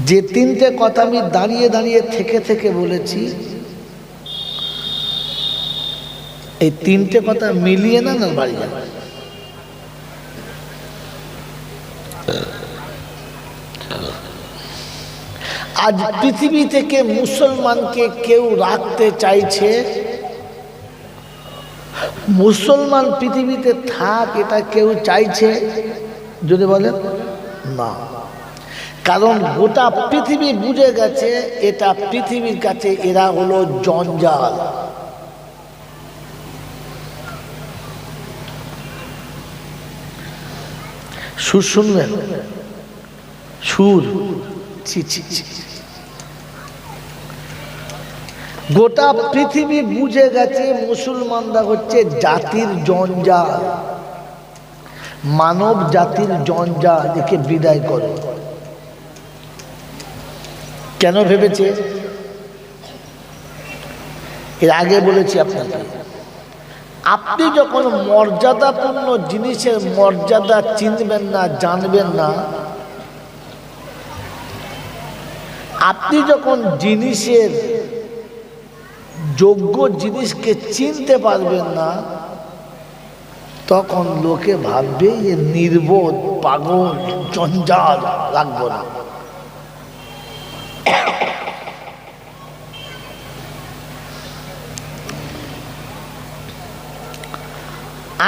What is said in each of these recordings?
যে তিনটে কথা আমি দাঁড়িয়ে দাঁড়িয়ে থেকে থেকে বলেছি, এই তিনটে কথা মিলিয়ে না না বাড়ি যাবে। আজ পৃথিবী থেকে মুসলমানকে কেউ রাখতে চাইছে, মুসলমান পৃথিবীতে থাক এটা কেউ চাইছে যদি বলেন না। কারণ গোটা পৃথিবী বুঝে গেছে এটা পৃথিবীর কাছে এরা হলো জঞ্জাল। সুর শুনবেন, সুর ছি ছি ছি। গোটা পৃথিবী বুঝে গেছে মুসলমানরা হচ্ছে জাতির জঞ্জাল, মানব জাতির জঞ্জাল, একে বিদায় করো। কেন ভেবেছে? এর আগে বলেছি আপনাকে, আপনি যখন মর্যাদাপূর্ণ জিনিসের মর্যাদা চিনবেন না, জানবেন না, আপনি যখন জিনিসের যোগ্য জিনিসকে চিনতে পারবেন না, তখন লোকে ভাববে যে নির্বোধ, পাগল, জঞ্জাল, রাখবো না।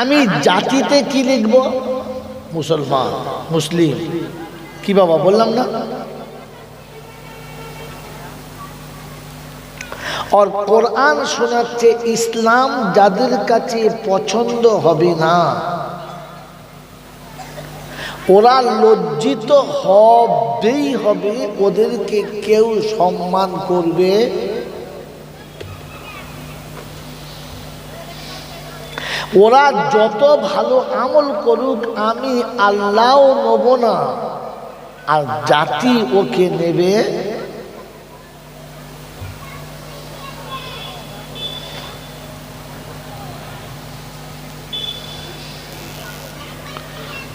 আমি জাতিতে কি লিখব? মুসলমান, মুসলিম। কি বাবা বললাম না? আর কোরআন শোনাচ্ছে ইসলাম যাদের কাছে পছন্দ হবে না, ওরা লজ্জিত হবেই হবে, ওদেরকে কেউ সম্মান করবে। ওরা যত ভালো আমল করুক আমি আল্লাহ নেব না, আর জাতি ওকে নেবে।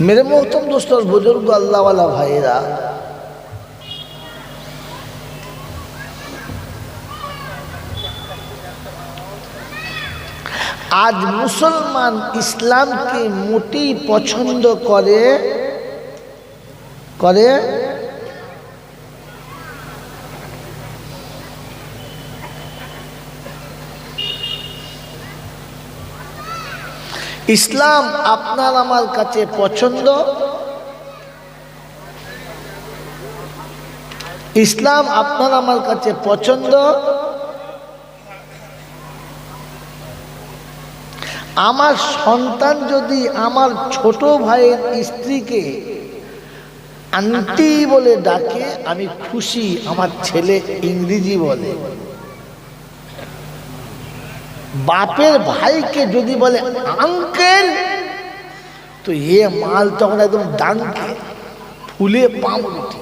मेरे मोहतरम दोस्तों और बुजुर्ग अल्लाह वाला भाईरा, आज मुसलमान इस्लाम के मोटी पसंद करे करे ইসলাম আপনার আমার কাছে পছন্দ, ইসলাম আপনার আমার কাছে পছন্দ। আমার সন্তান যদি আমার ছোট ভাইয়ের স্ত্রীকে আন্টি বলে ডাকে আমি খুশি, আমার ছেলে ইংরেজি বলে। বাপের ভাইকে যদি বলে আঙ্কেল, তো এ মাল তখন একদম ডাঙ্কে ফুলে পাম উঠে।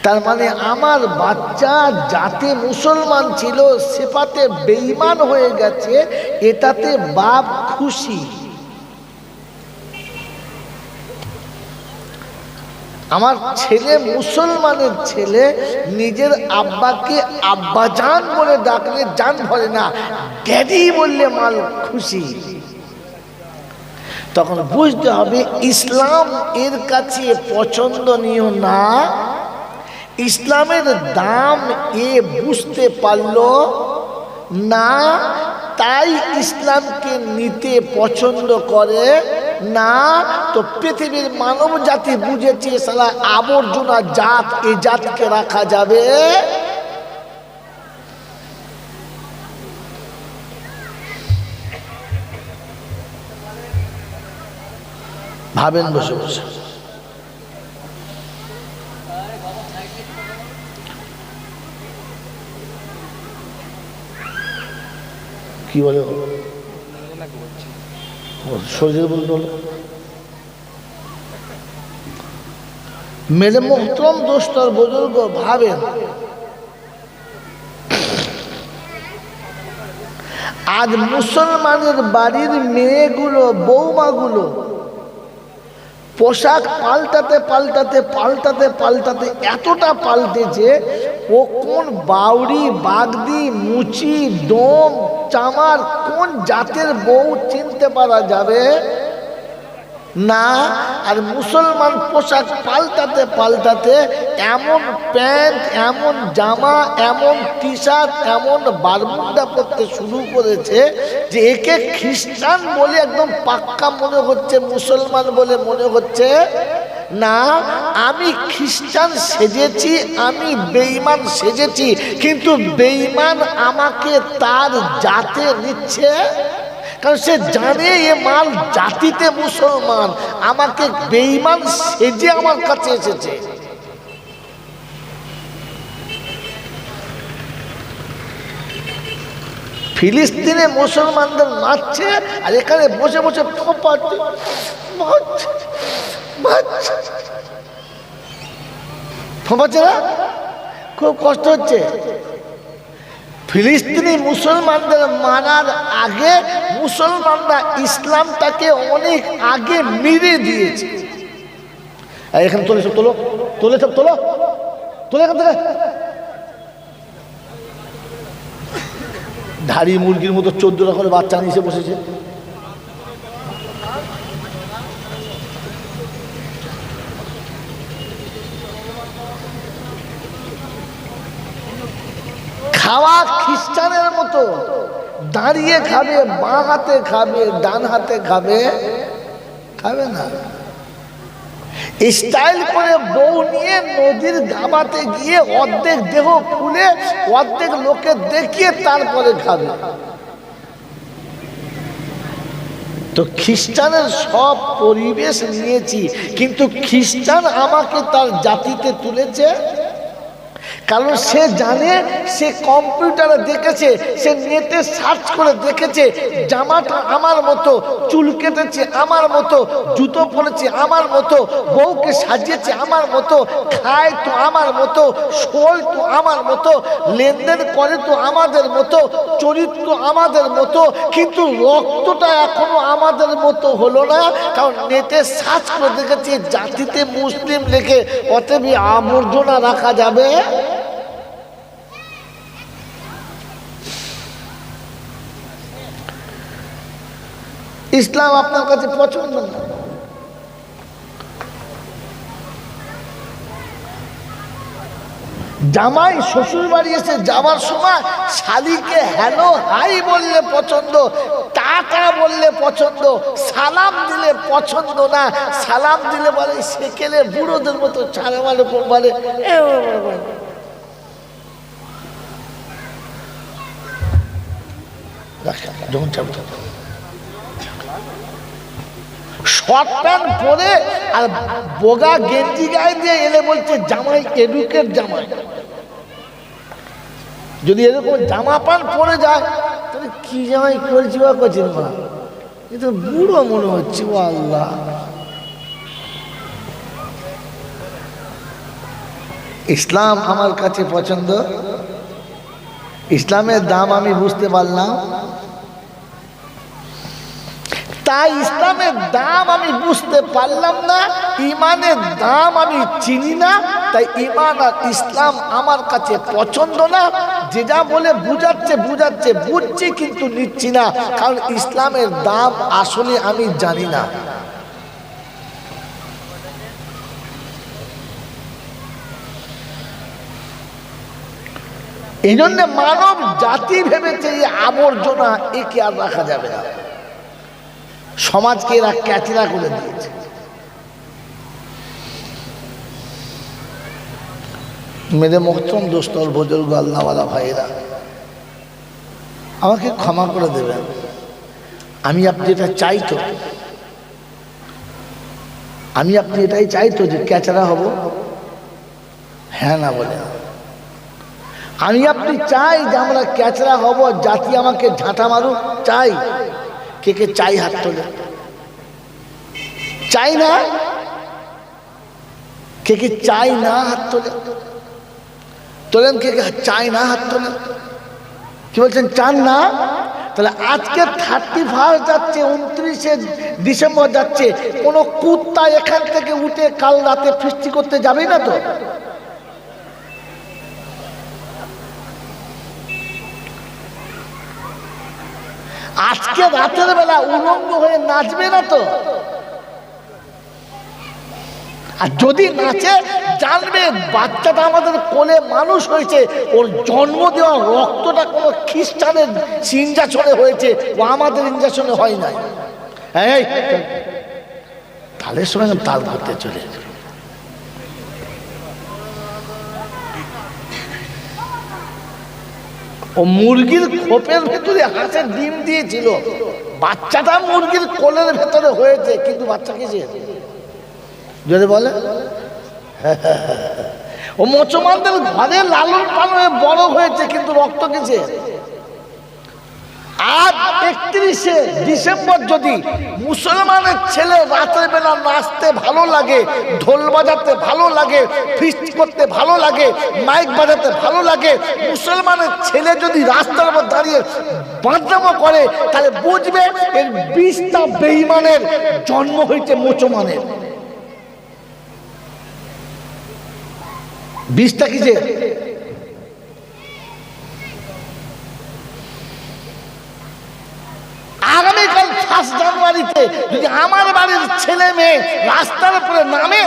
তার মানে আমার বাচ্চা যাতে মুসলমান ছিল সেপাতে বেঈমান হয়ে গেছে, এটাতে বাপ খুশি। আমার ছেলে মুসলমানের ছেলে নিজের আব্বাকে আব্বাজান বলে ডাকলে জান ভরে না, ড্যাডি বললে মাল খুশি। তখন বুঝতে হবে ইসলাম এর কাছে পছন্দনীয় না, ইসলামের দাম এ বুঝতে পারলো না, তাই ইসলামকে নিতে পছন্দ করে না। তো পৃথিবীর মানব জাতি বুঝেছে সালা আবর্জনা জাত, এই জাতকে রাখা যাবে। ভাবেন বসে বসে। কি বলে শরীর বলতে হলো। मेरे मोहतरम दोस्त और बुजुर्ग भावें, आज मुसलमानेर बाड़ीर मेয়েগুলো বৌমাগুলো পোশাক পাল্টাতে পাল্টাতে পাল্টাতে পাল্টাতে এতটা পাল্টেছে, ও কোন বাউরি বাগদি মুচি ডোম চামার কোন জাতের বউ চিনতে পারা যাবে না। আর মুসলমান পোশাক পাল্টাতে পাল্টাতে এমন প্যান্ট, এমন জামা, এমন টি শার্ট, এমন বারমুন্ডা পরতে শুরু করেছে যে একে খ্রিস্টান বলে একদম পাক্কা মনে হচ্ছে, মুসলমান বলে মনে হচ্ছে না। আমি খ্রিস্টান সেজেছি, আমি বেঈমান সেজেছি, কিন্তু বেঈমান আমাকে তার জাতে নিচ্ছে, কারণ সে জানে এ মাল জাতিতে মুসলমান, আমাকে বেঈমান সেজে আমার কাছে এসেছে। ফিলিস্তিনে মুসলমানদের মারছে আর এখানে বসে বসে ফোঁপাচ্ছে, ফোঁপাচ্ছে না? খুব কষ্ট হচ্ছে। ফিলিস্তিনি মুসলমানদের মারার আগে মুসলমানরা ইসলামটাকে অনেক আগে মেরে দিয়েছে। এখানে তোলে সব তোলো, তোলে সব তোলো, তোলে এখান থেকে। ধাড়ি মুরগির মতো 14টা করে বাচ্চা নিয়ে এসে বসেছে। খাওয়া খ্রিস্টানের মতো দাঁড়িয়ে খাবে, বাঁ হাতে খাবে, ডান হাতে খাবে, খাবে না। স্টাইল করে বউ নিয়ে নদীর গাবাতে গিয়ে অর্ধেক দেহ খুলে অর্ধেক লোকে দেখিয়ে তারপরে খাবে। তো খ্রিস্টানের সব পরিবেশ নিয়েছি, কিন্তু খ্রিস্টান আমাকে তার জাতিতে তুলেছে, কারণ সে জানে, সে কম্পিউটারে দেখেছে, সে নেটে সার্চ করে দেখেছে, জামাটা আমার মতো, চুল কেটেছে আমার মতো, জুতো পরেছে আমার মতো, বউকে সাজিয়েছে আমার মতো, খায় তো আমার মতো, শোল তো আমার মতো, লেনদেন করে তো আমাদের মতো, চরিত্র আমাদের মতো, কিন্তু রক্তটা এখনো আমাদের মতো হলো না, কারণ নেটে সার্চ করে দেখেছে জাতিতে মুসলিম লেখে, অতএব আবর্জনা রাখা যাবে। ইসলাম আপনার কাছে পছন্দ না। জামাই শ্বশুর বাড়ি এসে যাওয়ার সময় শালিকে হ্যালো হাই বললে পছন্দ, টাটা বললে পছন্দ, সালাম দিলে পছন্দ না। সালাম দিলে বলে সেকেলে বুড়োদের মতো ছাড়ে বলে বলে যখন শর্ট প্যান্ট পরে আর বোগা গেঞ্জি গায়ে দিয়ে এলে বলছে জামাই এডুকেট জামাই। যদি এরকম জামা প্যান্ট পরে যায় তাহলে কি জামাই করছি বা করছেন মা, এ তো বুড়ো মনে হচ্ছে। ও আল্লাহ, ইসলাম আমার কাছে পছন্দ, ইসলামের দাম আমি বুঝতে পারলাম, তাই ইসলামের দাম আমি বুঝতে পারলাম না, ইমানের দাম আমি চিনি না, তাই ইমান আর ইসলাম আমার কাছে পছন্দ না। যে যা বলে বুঝাচ্ছে বুঝাচ্ছে বুঝছি, কিন্তু নিচ্ছি না, কারণ ইসলামের দাম আসলে আমি জানি না। এই জন্য মানব জাতি ভেবেছে এই আবর্জনা একে আর রাখা যাবে না, সমাজকে এরা ক্যাচরা করে দিয়েছে। মেরে মোহতরম দোস্তর বুজুর্গ আল্লাহওয়ালা ভাইরা, আমাকে ক্ষমা করে দেবেন। আমি আপনি এটা চাইতো, আমি আপনি এটাই চাইতো যে ক্যাচরা হব, হ্যাঁ না বলে। আমি আপনি চাই যে আমরা ক্যাচরা হব, জাতি আমাকে ঝাঁটা মারুক, চাই। কে কে চাই হাত তোলে? চাই না? কে কে চাই না হাত তোলে? তোলেন। কে কে চাই না হাত তোলেন? কি বলছেন, চান না? তাহলে আজকে 31 যাচ্ছে, 29শে ডিসেম্বর যাচ্ছে, কোনো কুত্তা এখান থেকে উঠে কাল রাতে ফিস্টি করতে যাবে না তো? আজকে রাতের বেলা উলঙ্গ হয়ে নাচবে না তো? আর যদি নাচে জানবে বাচ্চাটা আমাদের কোলে মানুষ হয়েছে, ওর জন্ম দেওয়া রক্তটা কোনো খ্রিস্টানের ইনজেকশনে হয়েছে, ও আমাদের ইনজেকশনে হয় নাই। এই তালের সঙ্গে তাল ধরতে চলে ও মুরগির খোপের ভেতরে হাঁসের ডিম দিয়েছিল, বাচ্চাটা মুরগির কোলের ভেতরে হয়েছে, কিন্তু বাচ্চা কিসে যদি বলে ও মুসলমানদের ঘরে লালন পালনে বড় হয়েছে, কিন্তু রক্ত কিসে? আজ 31শে ডিসেম্বর যদি মুসলমানের ছেলে রাতের বেলা নাচতে ভালো লাগে, ঢোল বাজাতে ভালো লাগে, ফিস্ট করতে ভালো লাগে, মাইক বাজাতে ভালো লাগে, মুসলমানের ছেলে যদি রাস্তার উপর দাঁড়িয়ে বাঁধনামো করে, তাহলে বুঝবে এর 20টা বেঈমানের জন্ম হয়েছে মুসলমানের। 20টা কিসে? আগামীকাল 1 জানুয়ারিতে যদি আমার বাড়ির ছেলে মেয়ে রাস্তার উপরে নামে,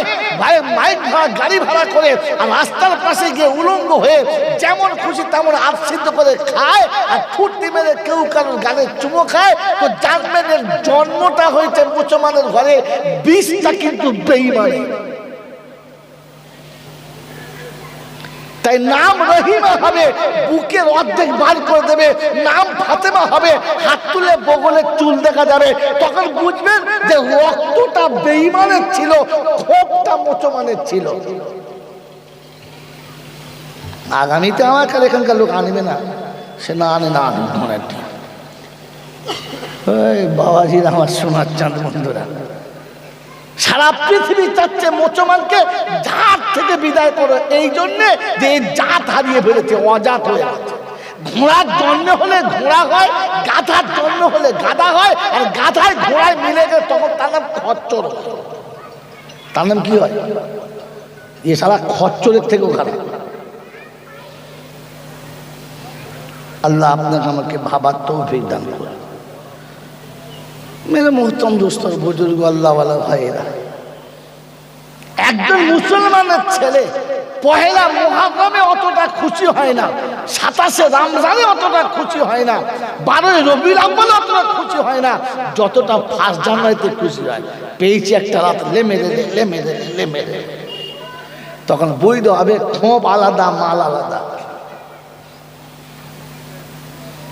মাইক ভাড়া গাড়ি ভাড়া করে আর রাস্তার পাশে গিয়ে উলঙ্গ হয়ে যেমন খুশি তেমন আবসিদ্ধ করে খায় আর ফুর্তি মেরে কেউ কারোর গালে চুমো খায়, তো জানবেন এর জন্মটা হয়েছে মুসলমানের ঘরে, 20টা কিন্তু বেঈমানি। তাই নাম রহিমা হবে, বুকের অর্ধেক বার করে দেবে, নাম ফাতেমা হবে, হাত তুলে বগলের চুল দেখা যাবে, তখন বুঝবেন যে রক্তটা বেঈমানের ছিল, ক্ষোভটা মুসলমানের ছিল। আগামীতে আমার কাছে এখানকার লোক আনবে না, সে না আনে না আনুক। বাবাজির আমার সোনার চাঁদ বন্ধুরা, সারা পৃথিবী চাচ্ছে মুসলমানকে জাত থেকে বিদায় করো, এই জন্যে যে জাত হারিয়ে ফেলেছে, অজাত হয়ে আছে। ঘোড়ার জন্ম হলে ঘোড়া হয়, গাধার জন্ম হলে গাধা হয়, আর গাধায় ঘোড়ায় মিলে গেলে তখন তার নাম খচ্চর। তার নাম কি হয়? এ সারা খচ্চরের থেকেও খারাপ। আল্লাহ আপনাকে আমাকে ভাবার তৌফিক দান করে। মেরে মোহতরম দোস্তর বুজুর্গ আল্লাহওয়ালা ভাইয়েরা, একজন মুসলমানের ছেলে পহেলা মুহররমে অতটা খুশি হয় না, 27শে রমজানে অতটা খুশি হয় না, 12ই রবিউল আউয়ালে অতটা খুশি হয় না, যতটা 1 জানুয়ারিতে খুশি হয়। পেয়েছি একটা রাত লে মেরে, তখন বৈধ হবে ক্ষোভ আলাদা, মাল আলাদা।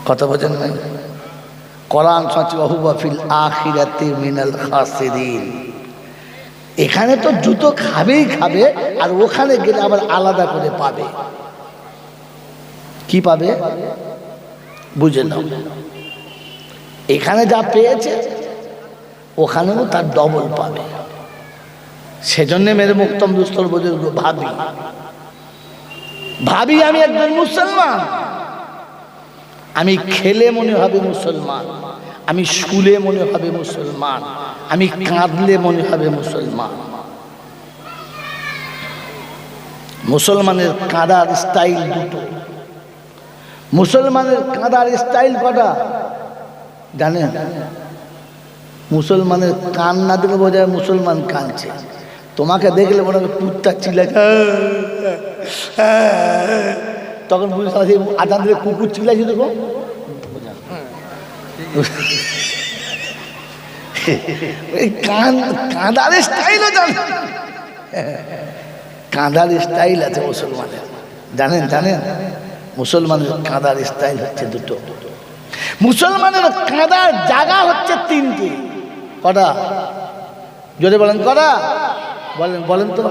কথা বোঝেন নাই? কোরআন সচিবা ফিল আখিরাতি মিনাল খাসিরিন। এখানে তো জুতো খাবেই খাবে, আর ওখানে গেলে আবার আলাদা করে পাবে। কি পাবে বুঝে নাও। এখানে যা পেয়েছে ওখানেও তার ডবল পাবে। সেজন্য মেরে মুক্তম দুস্তর বুজুর্গ ভাবি আমি একজন মুসলমান, আমি খেলে মনে হবে মুসলমান, আমি শুলে মনে হবে মুসলমান, আমি কাঁদলে মনে হবে মুসলমান। মুসলমানের কাঁদার স্টাইল দুটো। মুসলমানের কাঁদার স্টাইল কটা জানেন? মুসলমানের কান না দেখলে বোঝা যায় মুসলমান কাঁদছে। তোমাকে দেখলে মনে হবে কুত্তা চিল্লা, তখন বুঝতে আজান দিলে কুকুর চিল্লাইছে দেখো। কাঁদার স্টাইলও জানেন? কাঁদার স্টাইল আছে মুসলমানের, জানেন? মুসলমানের কাঁদার স্টাইল হচ্ছে দুটো। মুসলমানের কাঁদার জায়গা হচ্ছে 3টি। কটা যদি বলেন? কটা বলেন তো।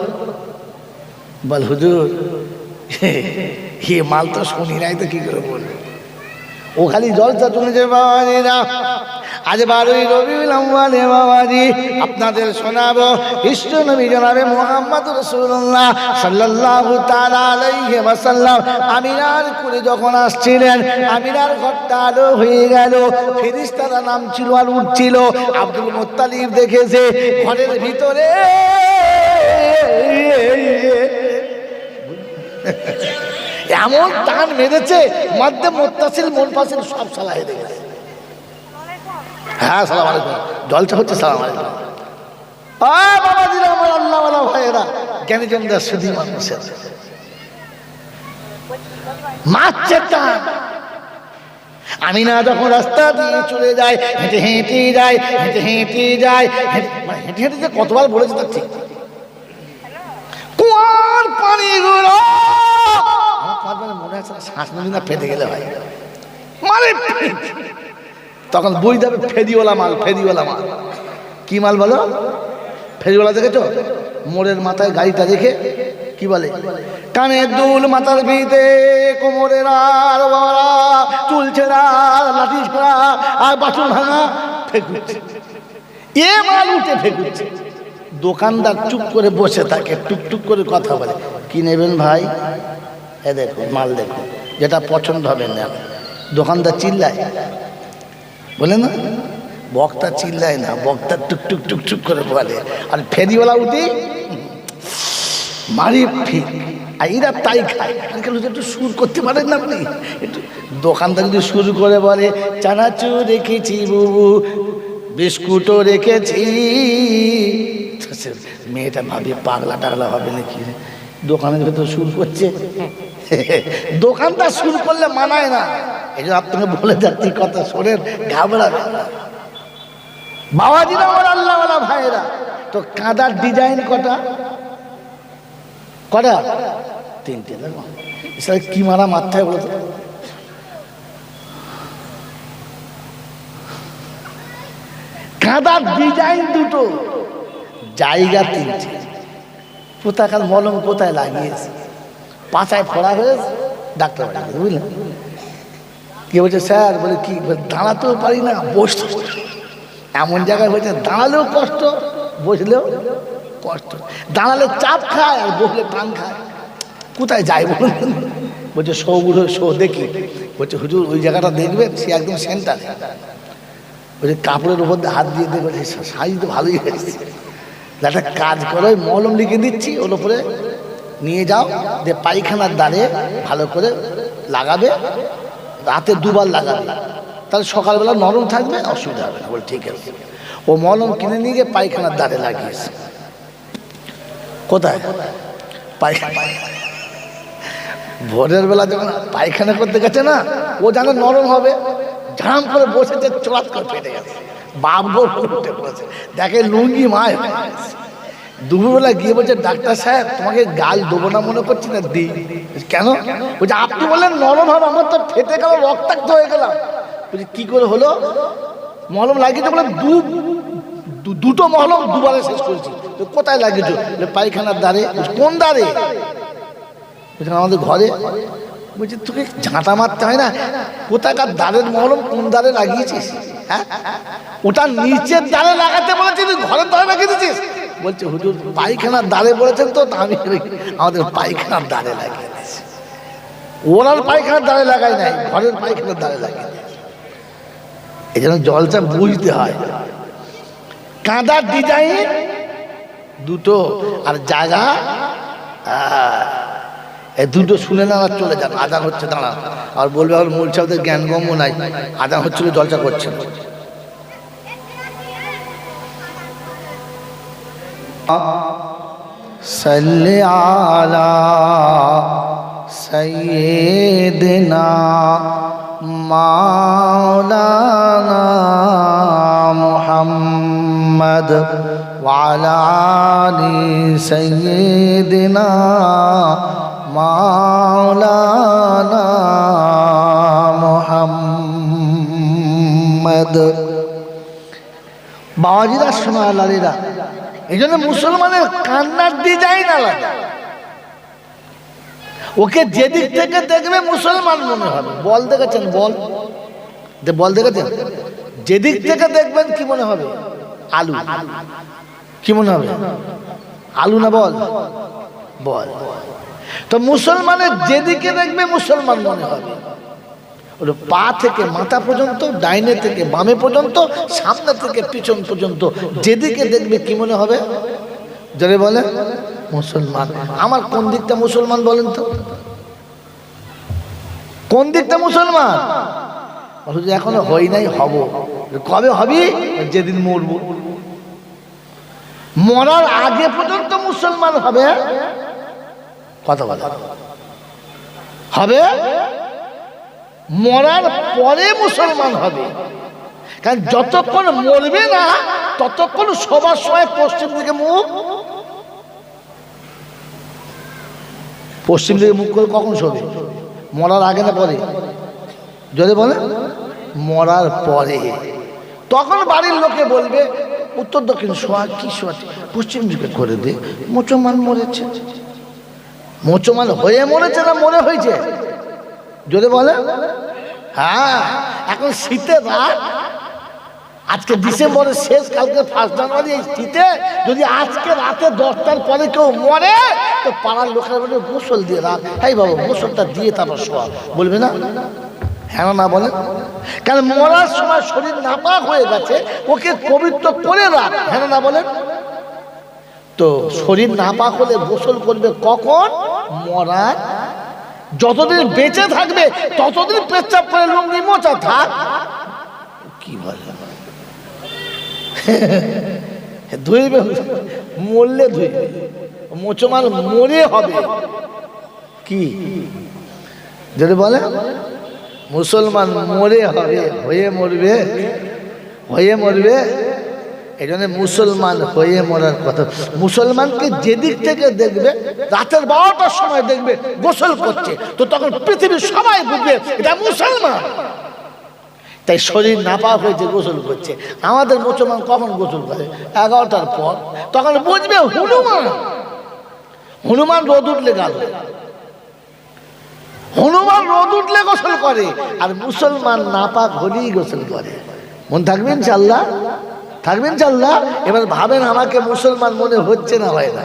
বল হুজুর হে মাল তো শুনি নাই, তো কি করে বলবে? ও খালি জলসা চলে যাবে। আজ 12ই রবিউল আউয়াল বাবাজি আপনাদের শোনাবো বিশ্ব নবী জনাবে মুহাম্মদ রাসূলুল্লাহ সাল্লাল্লাহু তাআলা আলাইহি ওয়াসাল্লাম আমিনার কুলে যখন আসছিলেন, আমিনার ঘরটা আলো হয়ে গেল, ফেরেশতারা নামছিল আর উঠছিল। আব্দুল মুত্তালিব দেখেছে ঘরের ভিতরে এমন টান মেরেছে, মধ্যে মুত্তাসিল মুনফাসিল সব সালা হেরে গেছে। হ্যাঁ, সালাম আলাইকুম। জলসা হচ্ছে, সালাম আলাইকুম। বাবাজিরা আমার আল্লাহওয়ালা ভাইয়েরা, জ্ঞানী জনদের সুধী মানুষের মারছে টান। আমিনা যখন রাস্তা দিয়ে চলে যায়, হেঁটে হেঁটে যায়, হেঁটে হেঁটে যায়, হেঁটে হেঁটে যে কতবার বলেছে তার ঠিক। কুয়ার পানিগুলো আমার মনে আছে শ্বাস না ফেটে গেলে ভাই মানে, তখন বই যাবে ফেরিওয়ালা মাল। ফেরিওয়ালা মাল কি মাল বলো? ফেরিওয়ালা দেখেছো? মোড়ের মাথায় গাড়িটা রেখে কি বলে, কানের দুল মাথার ভিতে, কোমরের আর চুল ছেঁড়া, লাঠি ছেঁড়া আর বাসন ভাঙা ফেকুচ্ছে। এ মাল উঠে ফেকুচ্ছে। দোকানদার চুপ করে বসে থাকে, টুকটুক করে কথা বলে, কি নেবেন ভাই? এ দেখো মাল, দেখো যেটা পছন্দ হবে না। দোকানদার চিল্লায়, বলে না, বক্তা চিল্লায় না, বক্তা টুকটুক টুকটুক করে বলে। আর ফেরিওয়ালা উঠে মারি ফিক, আর এরা তাই খায়। একটু সুর করতে পারেন না আপনি? একটু দোকানদার যদি সুর করে বলে, চানাচুর রেখেছি বুবু, বিস্কুটও রেখেছি, মেয়েটা ভাবি পাগলা টাগলা হবে নাকি, দোকানের ভেতর সুর করছে। দোকানদার সুর করলে মানায় না। এই জন্য আপনাকে বলে যাচ্ছি, কথা শোনেন, ঘাবড়াবেন না বাবাজিরা আমার আল্লাহওয়ালা ভাইয়েরা। তো কাঁদার ডিজাইন কটা? কটা? 3টে। দেখো কি মারা মাথায় বলতো, কাঁদার ডিজাইন 2টো, জায়গা 3টে। পোতাকার মলম কোথায় লাগিয়েছে? পাছায় ফোড়া হয়েছে, ডাক্তার বাড়ি, বুঝলেন? কে বলছে স্যার, বলে কি, দাঁড়াতেও পারি না, বসতে এমন জায়গায় হয়েছে, দাঁড়ালেও কষ্ট, বসলেও কষ্ট। দাঁড়ালে চাপ খায় আর বসলে টান খায়। কোথায় যায় বলুন? বলছে শোগুলো শো দেখি। বলছে হুজুর ওই জায়গাটা দেখবেন, সে একদম সেন্টার। বলছে কাপড়ের উপর দিয়ে হাত দিয়ে দিয়ে, বলছে সাইজ তো ভালোই হয়েছে, একটা কাজ করো, মলম লিখে দিচ্ছি, ওর উপরে নিয়ে যাও, যে পায়খানার দ্বারে ভালো করে লাগাবে, রাতে 2বার লাগাবে, তাহলে সকালবেলা নরম থাকবে, অসুবিধা হবে না। বলে ঠিক আছে। ও মলম কিনে নিয়ে গিয়ে পায়খানার দ্বারে লাগিয়েছে। কোথায়? পায়খানা। ভোরের বেলা যখন পায়খানা করতে গেছে না, ও জানে নরম হবে, ঝাম করে বসেছে, চোরাত করে ফেটে গেছে। বাপ গো উঠে পড়েছে, দেখে লুঙ্গি মায় হয়ে গেছে। দুপুরবেলা গিয়ে বলছে, ডাক্তার সাহেব তোমাকে গাল দেবো না মনে করছি না, দিই। কেন? বলছে আপনি বললেন নরম হবে, আমার তো ফেটে গেল, রক্তাক্ত হয়ে গেলাম। বলছি কি করে হলো? মলম লাগিয়েছে, বলে 2টো মলম 2বারে শেষ করেছি। তো কোথায় লাগিয়েছো? পায়খানার দ্বারে। কোন দ্বারে? আমাদের ঘরে। বলছি তোকে ঝাঁটা মারতে হয় না, কোথাকার দ্বারের মলম কোন দ্বারে লাগিয়েছিস? হ্যাঁ, ওটা নিচের দ্বারে লাগাতে বলেছি, তুই ঘরের দ্বারে লাগিয়ে দিচ্ছিস। বলছে হুজুর পায়খানার দ্বারে বলেছেন তো, আমি আমাদের পায়খানার দ্বারে লাগিয়ে দিয়েছি। ওনার পায়খানার দ্বারে লাগাই নাই, ঘরের পায়খানার দ্বারে লাগিয়ে দিয়েছি। এই জন্য জলটা বুঝতে হয়। কাঁদার ডিজাইন 2টো, আর জায়গা এই 2টো শুনে না, আর চলে যান। আজান হচ্ছে, দাঁড়া, আর বলবে আর মূল সাহেবদের জ্ঞান গম্য নাই, আজান হচ্ছিল, জলসা করছে। সাল্লি আলা সাইয়্যিদিনা মাওলানা মুহাম্মদ ওয়া আলা আলি সাইয়্যিদিনা মাওলানা মুহাম্মদ। বাবাজিরা, সোনালালিরা, এই জন্য মুসলমানের কান্নার ডিজাইন আলাদা। ওকে যেদিক থেকে দেখবে মুসলমান মনে হবে। বল দেখেছেন? বল দেখেছেন? যেদিক থেকে দেখবেন কি মনে হবে? আলু। কি মনে হবে? আলু না বল? বল। তো মুসলমানের যেদিকে দেখবে মুসলমান মনে হবে। ওর পা থেকে মাথা পর্যন্ত, ডাইনে থেকে বামে পর্যন্ত, সামনে থেকে পিছন পর্যন্ত যেদিকে দেখবে কি মনে হবে? যারা বলে মুসলমান। আমার কোন দিকটা মুসলমান বলেন তো? কোন দিকটা মুসলমান? এখনো হই নাই, হব। কবে হবি? যেদিন মরবো। মরার আগে পর্যন্ত মুসলমান হবে। কথা বলে হবে, মরার পরে মুসলমান হবে। কারণ যতক্ষণ মরবে না ততক্ষণ সবার সময় পশ্চিম দিকে মুখ, পশ্চিম দিকে মুখ করে কখন শোবে? মরার আগে না পরে? যদি বলে মরার পরে, তখন বাড়ির লোকে বলবে উত্তর দক্ষিণ শোয়া কি শোয়া, পশ্চিম দিকে করে দে। মুসলমান মরেছে, মুসলমান হয়ে মরেছে না মনে হয়েছে? যদি বলে হ্যাঁ। এখন শীতের রাত, আজকে ডিসেম্বরের শেষ, কালকে 1 জানুয়ারি। এই শীতে যদি আজকে রাতে 10টার পরে কেউ মরে তো পাড়ার লোকেরা বলে গোসল দিয়ে রাখ। এই বাবু গোসলটা দিয়ে তারপর শোয়া, বলবে না? হ্যাঁ না বলে? কারণ মরার সময় শরীর নাপাক হয়ে গেছে, ওকে পবিত্র করে রাখ। হ্যাঁ না বলেন? তো শরীর নাপাক হলে গোসল করবে কখন? মরার যতদিন বেঁচে থাকবে ততদিন পেচ্ছাপ করে লুঙ্গি মোচা থাক। কি বলে? ধুইবে, মরলে ধুইবে। মুসলমান মরে হবে কি? যদি বলে মুসলমান মরে হবে, হয়ে মরবে, হয়ে মরবে। এই জন্য মুসলমান হয়ে মরার কথা। মুসলমানকে যেদিক থেকে দেখবে, রাতের 12টার সময় দেখবে গোসল করছে, তো তখন পৃথিবীর সবাই বুঝবে এটা মুসলমান। তাই শরীর নাপাক হয়েছে গোসল করছে। আমাদের মুসলমান কখন গোসল করে? 11টার পর। তখন বুঝবে হনুমান, হনুমান রোদ উঠলে গাল, হনুমান রোদ উঠলে গোসল করে, আর মুসলমান নাপাক হলেই গোসল করে। মন থাকবে ইনশাআল্লাহ? থাকবে ইনশাআল্লাহ? এবার ভাবেন আমাকে মুসলমান মনে হচ্ছে না হয় না?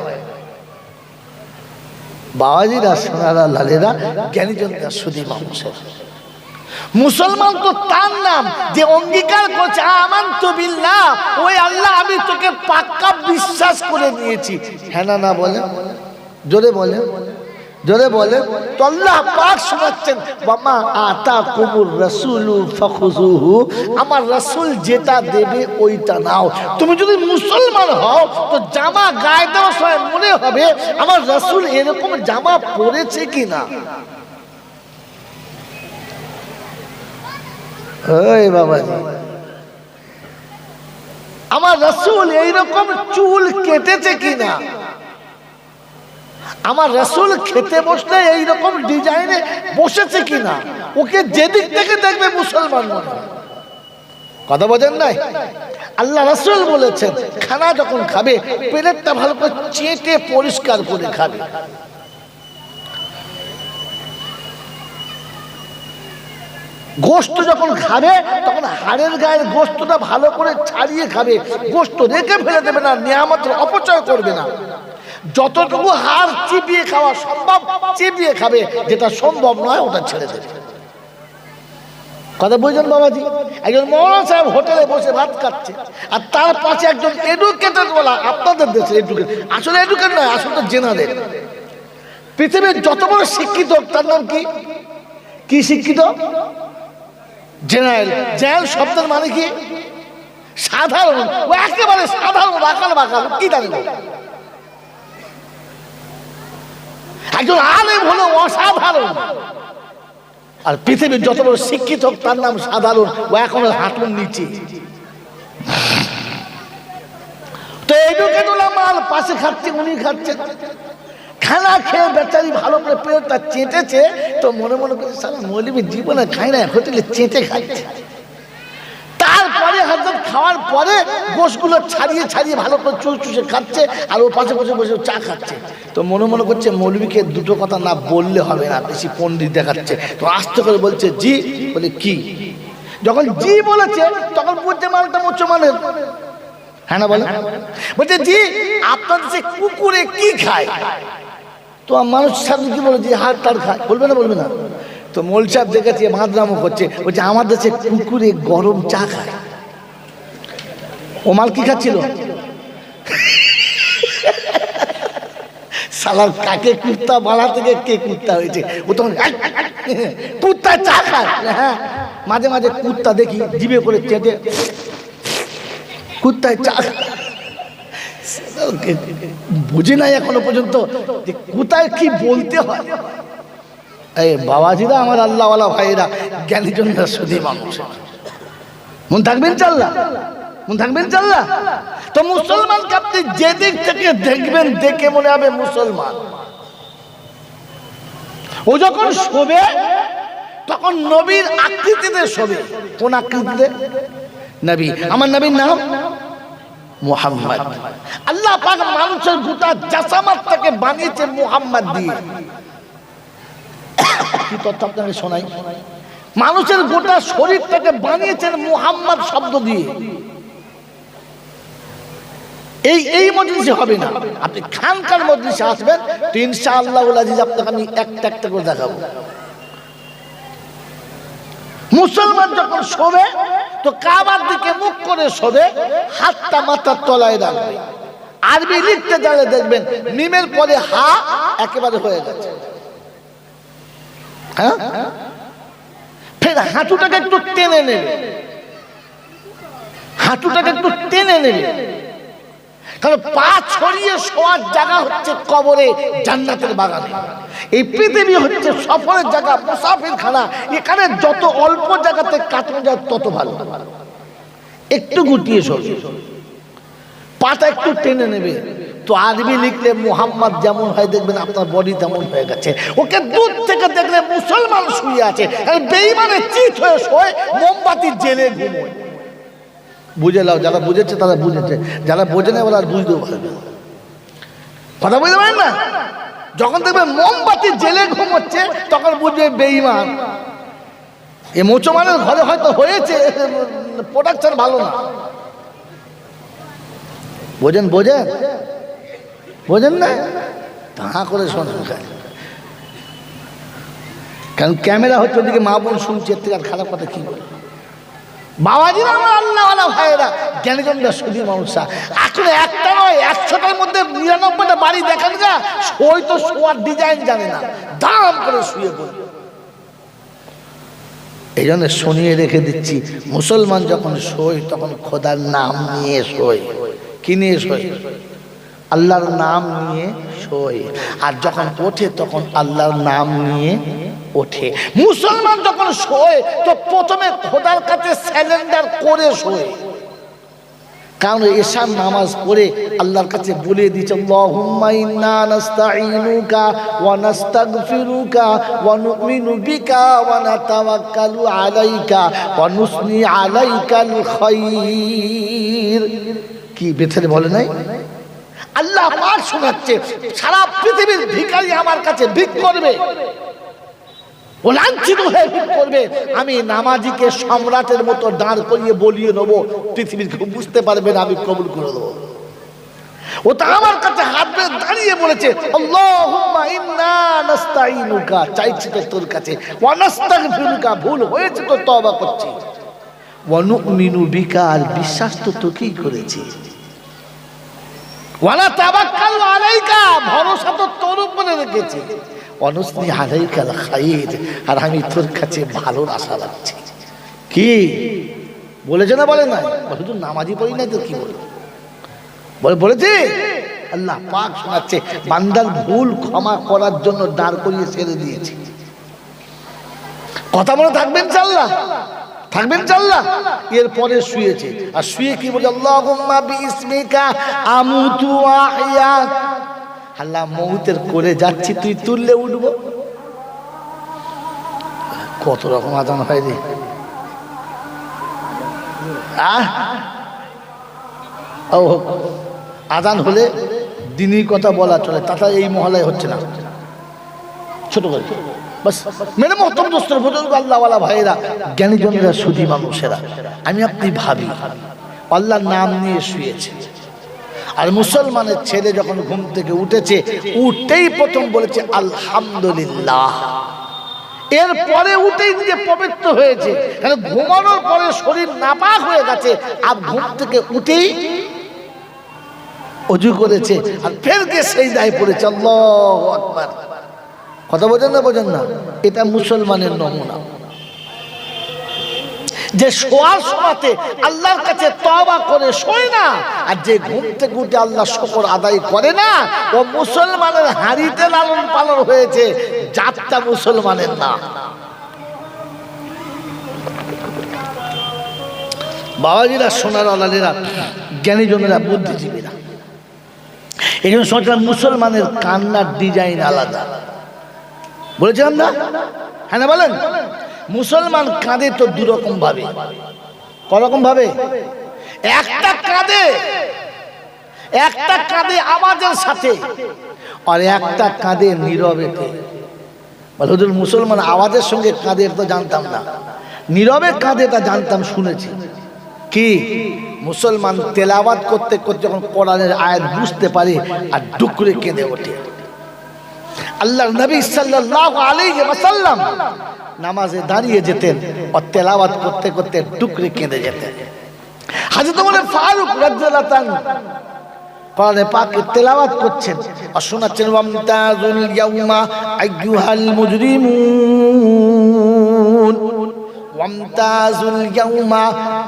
বাবাজিরা, সোনারা, লালেরা, জ্ঞানীজনরা, সুধী মানুষের, মুসলমান তো তার নাম যে অঙ্গীকার করছে আমানতু বিল্লাহ, ওই আল্লাহ আমি তোকে পাক্কা বিশ্বাস করে নিয়েছি। হ্যাঁ না বলে? জোরে বলে, জোরে বলে। তো আল্লাহ পাক শোনাচ্ছেন ওয়ামা আতাকুমুর রাসূলু ফাখুযুহু, আমার রাসূল যেটা দেবে ওইটা নাও। তুমি যদি মুসলমান হও তো জামা গায়ে দেওয়ার সময় মনে হবে আমার রাসূল এরকম জামা পরেছে কিনা। ওই বাবাজি, আমার রাসূল এইরকম চুল কেটেছে কিনা, আমার রাসূল খেতে বসলে এইরকম ডিজাইনে বসেছে কিনা। ওকে যেদিক থেকে দেখবে মুসলমান মনে হয়। কথা বোঝেন নাই? আল্লাহ রাসূল বলেছেন খানা যখন খাবে প্লেটটা ভালো করে চেটে পরিষ্কার করে খাবে। গোশত যখন খাবে তখন হাড়ের গায়ের গোশতটা ভালো করে ছাড়িয়ে খাবে। গোশত রেখে ফেলে দেবে না, নিয়ামতের অপচয় করবে না। যতটুকু হাড় চিবিয়ে খাওয়া সম্ভব চিবিয়ে খাবে, যেটা সম্ভব নয় ওটা ছেড়ে দেবে। কথা বুঝলেন বাবাজি? একজন মৌলানা সাহেব হোটেলে বসে ভাত খাচ্ছে, আর তার পাশে একজন এডুকেটেড বলা, আপনাদের দেশে এডুকেটেড, আসলে এডুকেটেড নয়, আসলে জেনারেল। পৃথিবীর যত বড় শিক্ষিত তার নাম কি? কি শিক্ষিত? জেনারেল। জেনারেল শব্দের মানে কি? সাধারণ। ও একেবারে সাধারণ, বাকাল বাকাল, কি জানেন? একজন আলেম হলো অসাধারণ, আর পৃথিবীর যত বড় শিক্ষিত তার নাম সাধারণ। ও এখন হাঁটুর নিচে। তো এডুকেটেড মাল পাশে খাচ্ছে, উনি খাচ্ছেন। খানা খেয়ে বেচারি ভালো করে পেটটা চেটেছে, তো মনে মনে করছে সারা মৌলবী জীবনে খায় না, হোটেলে চেটে খাচ্ছে। তারপরে হযরত খাওয়ার পরে গোশগুলো ছাড়িয়ে ছাড়িয়ে ভালো করে চুষে খাচ্ছে, আর ও পাশে বসে বসে চা খাচ্ছে। তো মনে মনে করছে মৌলবীকে দুটো কথা না বললে হবে না, বেশি পণ্ডিত দেখাচ্ছে। তো আস্তে করে বলছে জি। বলে কি? যখন জি বলেছে তখন বুঝছে মালটা মুসলমানের। হ্যাঁ না বলে? বলছে জি আপনার দেশে কুকুরে কি খায়? তো মানুষ সামনে কি বলে, যে হাড় টাড় খায়, বলবে না বলবে না? তো মোল সাহেব দেখেছে মাদরামো করছে, বলছে আমার দেশে কুকুরে গরম চা খায়। ও মাল কি খাচ্ছিল? সালার কাকে কুত্তা বাড়া থেকে কে কুত্তা হয়েছে? ও তখন কুত্তা চা খায়। হ্যাঁ, মাঝে মাঝে কুত্তা দেখি জিভে করে চেটে কুত্তায় চা। বুঝি নাই এখনো পর্যন্ত যে কোথায় কি বলতে হয়। এই বাবাজিরা, আমার আল্লাহওয়ালা ভাইরা, জ্ঞানীজনরা শুধু মানুষ। মন থাকবেন চাল্লা, মন থাকবেন চাল্লা। তো মুসলমানকে আপনি যে দিক থেকে দেখবেন দেখে মনে হবে মুসলমান। ও যখন শোবে তখন নবীর আকৃতিতে শোবে। কোন আকৃতিতে? নবী। আমার নবীর নাম মুহাম্মদ। আল্লাহ পাক মানুষের গোটা জাসামাতটাকে বানিয়েছে মুহাম্মদ দিয়ে। কি তথ্য আপনাকে শোনাই? মানুষের গোটা শরীরটাকে বানিয়েছেন মুহাম্মদ শব্দ দিয়ে। এই মজলিসে হবে না, আপনি খানকার মজলিসে আসবেন তো ইনশাআল্লাহুল আজিজ আপনাকে আমি একটা একটা করে দেখাবো। মুসলমান যখন শোবে তো কাবার দিকে মুখ করে শোবে, হাতটা মাথার তলায় রাখবে। আরবি লিখতে জানলে দেখবেন মিমের পরে হা একেবারে হয়ে গেছে। হ্যাঁ, ফের হাঁটুটাকে একটু টেনে নেবে, হাঁটুটাকে একটু টেনে নেবে। কারণ পা ছড়িয়ে শোয়ার জায়গা হচ্ছে কবরে, জান্নাতের বাগানে। এই পৃথিবী হচ্ছে সফরের জায়গা, মুসাফিরখানা। এখানে যত অল্প জায়গাতে কাটানো যায় তত ভালো। একটু গুটিয়ে শোবে, পাটা একটু টেনে নেবে। তো আরবি লিখলে মুহাম্মদ যেমন হয় দেখবেন আপনার বডি তেমন হয়ে গেছে। ওকে দূর থেকে দেখলে মুসলমান শুয়ে আছে, বেঈমানের চিত হয়ে শোয়, মোমবাতি জেলে ঘুমোয়। বুঝে নাও, যারা বুঝেছে তারা বুঝেছে, যারা বোঝে না ওরা আর বুঝতেও পারবে। কথা বুঝতে পারেন না? যখন দেখবে মোমবাতি জেলে ঘুমোচ্ছে তখন বুঝবে বেঈমান। এ মুসলমানের ঘরে হয়তো হয়েছে, প্রোডাকশন ভালো না। বোঝেন? বোঝেন? বোঝেন না? তা করে শোনেন, কারণ ক্যামেরা হচ্ছে ওদিকে, মা বোন শুনছে, এর থেকে আর খারাপ কথা কি বলে? বাবাজিরা, আমার আল্লাহওয়ালা ভাইয়েরা, জ্ঞানীজনরা, শুধু মানুষরা, আসলে একটা নয় 100টার মধ্যে 99টা বাড়ি দেখেন না, ওই তো শোয়ার ডিজাইন জানে না, দাম করে শুয়ে পড়ে। এই জন্য শুনিয়ে রেখে দিচ্ছি, মুসলমান যখন শোয় তখন খোদার নাম নিয়ে শোয়। কি নিয়ে শোয়? আল্লাহর নাম নিয়ে শোয়। আর যখন ওঠে তখন আল্লাহর নাম নিয়ে ওঠে। মুসলমান যখন শোয় তো প্রথমে খোদার কাছে স্যালেন্ডার করে শোয়। কারণ এশার নামাজ পড়ে আল্লাহর কাছে বলে দিয়েছে, আল্লাহুম্মা ইন্না নাস্তাঈনুকা ওয়া নাস্তাগফিরুকা ওয়া নু'মিনু বিকা ওয়া নাতাওয়াক্কালু আলাইকা ওয়া নুসনি আলাইকাল খায়র। কি বেথেরে বলে নাই? আল্লাহ পাক শোনাচ্ছে, সারা পৃথিবীর ভিখারি আমার কাছে ভিক করবে, ও লাঞ্ছিত হয়ে ভিক করবে, আমি নামাজিকে সম্রাটের মতো দাঁড় করিয়ে বলিয়ে নেবো, পৃথিবীর কেউ বুঝতে পারবে না, আমি কবুল করে দেবো। ও তো আমার কাছে হাত বেঁধে দাঁড়িয়ে বলেছে, আল্লাহুম্মা ইন্না নাস্তাঈনুকা, চাইছি তো তোর কাছে, ওয়া নাস্তাগফিরুকা, ভুল হয়েছে তো তওবা করছি, ওয়া নু'মিনু বিকা, আর বিশ্বাস তো তোকেই করেছি, ওয়া নাতাওয়াক্কালু আলাইকা, ভরসা তো তোর উপরে রেখেছি, ওয়া নুসনি আলাইকাল খায়র, আর আমি তোর কাছে ভালোর আশা রাখছি। কি বলেছে না বলে নাই? শুধু নামাজি পড়ি নাই তো কি বলেছে? আল্লাহ পাক শোনাচ্ছে, বান্দার ভুল ক্ষমা করার জন্য দাঁড় করিয়ে ছেড়ে দিয়েছে। কথা মনে থাকবেন চাল্লা, থাকবেন চাল্লা। এরপরে শুয়েছে, আর শুয়ে কি বলে, আল্লাহুম্মা বিইসমিকা আমুতু ওয়া আহইয়া, আল্লাহ মৌতের কোলে যাচ্ছি, তুই তুললে উঠবো। কত রকম আজান হয় রে। আজান হলে দিনই কথা বলা চলে, তাছাড়া এই মহলায় হচ্ছে না, ছোট করে বাস মেরে মহতম দোস্তর বুজুর্গ আল্লাহওয়ালা ভাইয়েরা, জ্ঞানীজনেরা, সুধী মানুষেরা, আমি আপনি ভাবি আল্লাহর নাম নিয়ে শুয়েছে, আর মুসলমানের ছেলে যখন ঘুম থেকে উঠেছে, উঠেই প্রথম বলেছে আলহামদুলিল্লাহ, এরপরে উঠেই নিজে পবিত্র হয়েছে। কারণ ঘুমানোর পরে শরীর নাপাক হয়ে গেছে, আর ঘুম থেকে উঠেই ওযু করেছে, আর ফের গিয়ে সিজদায় পড়েছে। আল্লাহু আকবার। কথা বোঝেন না? বোঝেন না? এটা মুসলমানের নমুনা, যে শোয়ার সময়তে আল্লাহর কাছে তওবা করে শোয় না, আর যে ঘুম থেকে উঠে আল্লাহ শুকর আদায় করে না, ও মুসলমানের হাড়িতে লালন পালন হয়েছে, জাতটা মুসলমানের না। বাবাজিরা, সোনার আলালেরা, জ্ঞানীজনেরা, বুদ্ধিজীবীরা, এই জন্য শুনছিলাম মুসলমানের কান্নার ডিজাইন আলাদা। বলেছিলাম না? হ্যাঁ না বলেন? মুসলমান কাঁদে তো দুরকম ভাবে। করকম ভাবে? একটা কাঁদে আওয়াজের সাথে, আর একটা কাঁদে নীরবেতে। বলে হুজুর মুসলমান আওয়াজের সঙ্গে কাঁদে, তো জানতাম না। নীরবে কাঁদে তা জানতাম, শুনেছি। কি? মুসলমান তেলাওয়াত করতে করতে যখন কোরআনের আয়াত বুঝতে পারে, আর ডুকরে কেঁদে ওঠে। আল্লাহর নবী সাল্লাল্লাহু আলাইহি ওয়াসাল্লাম নামাজে দাঁড়িয়ে যেতেন, আর তেলাওয়াত করতে করতে ডুকরে কেঁদে যেতেন। হযরত ওমর ফারুক রাদিয়াল্লাহু তাআলা কোরআনে পাকে তেলাওয়াত করছেন, আর শোনাচ্ছেন ওয়ামতাজুল ইয়াউমা আইয়ুহাল মুজরিমুন, ওয়ামতাজুল ইয়াউমা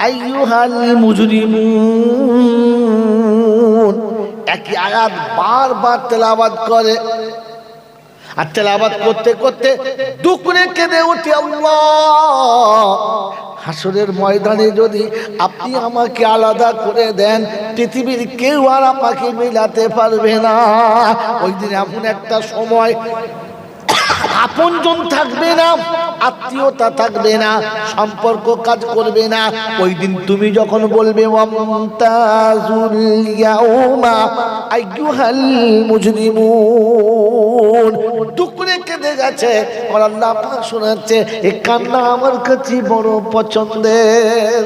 আইয়ুহাল মুজরিমুন। একই আয়াত বারবার তেলাওয়াত করে, আর তেলাওয়াত করতে করতে ডুকরে কেঁদে উঠে, আল্লাহ, হাসরের ময়দানে যদি আপনি আমাকে আলাদা করে দেন, পৃথিবীর কেউ আর আমাকে মিলাতে পারবে না। ওই দিন এমন একটা সময়, আপনজন থাকবে না, আত্মীয়তা থাকবে না, সম্পর্ক কাজ করবে না। ওই দিন তুমি যখন বলবে ওয়ামতাজুল ইয়াউমা আইয়ুহাল মুজরিমুন, টুকরে কেঁদে গেছে, আর আল্লাহ পাক শোনাচ্ছে, এই কান্না আমার কাছে বড় পছন্দের।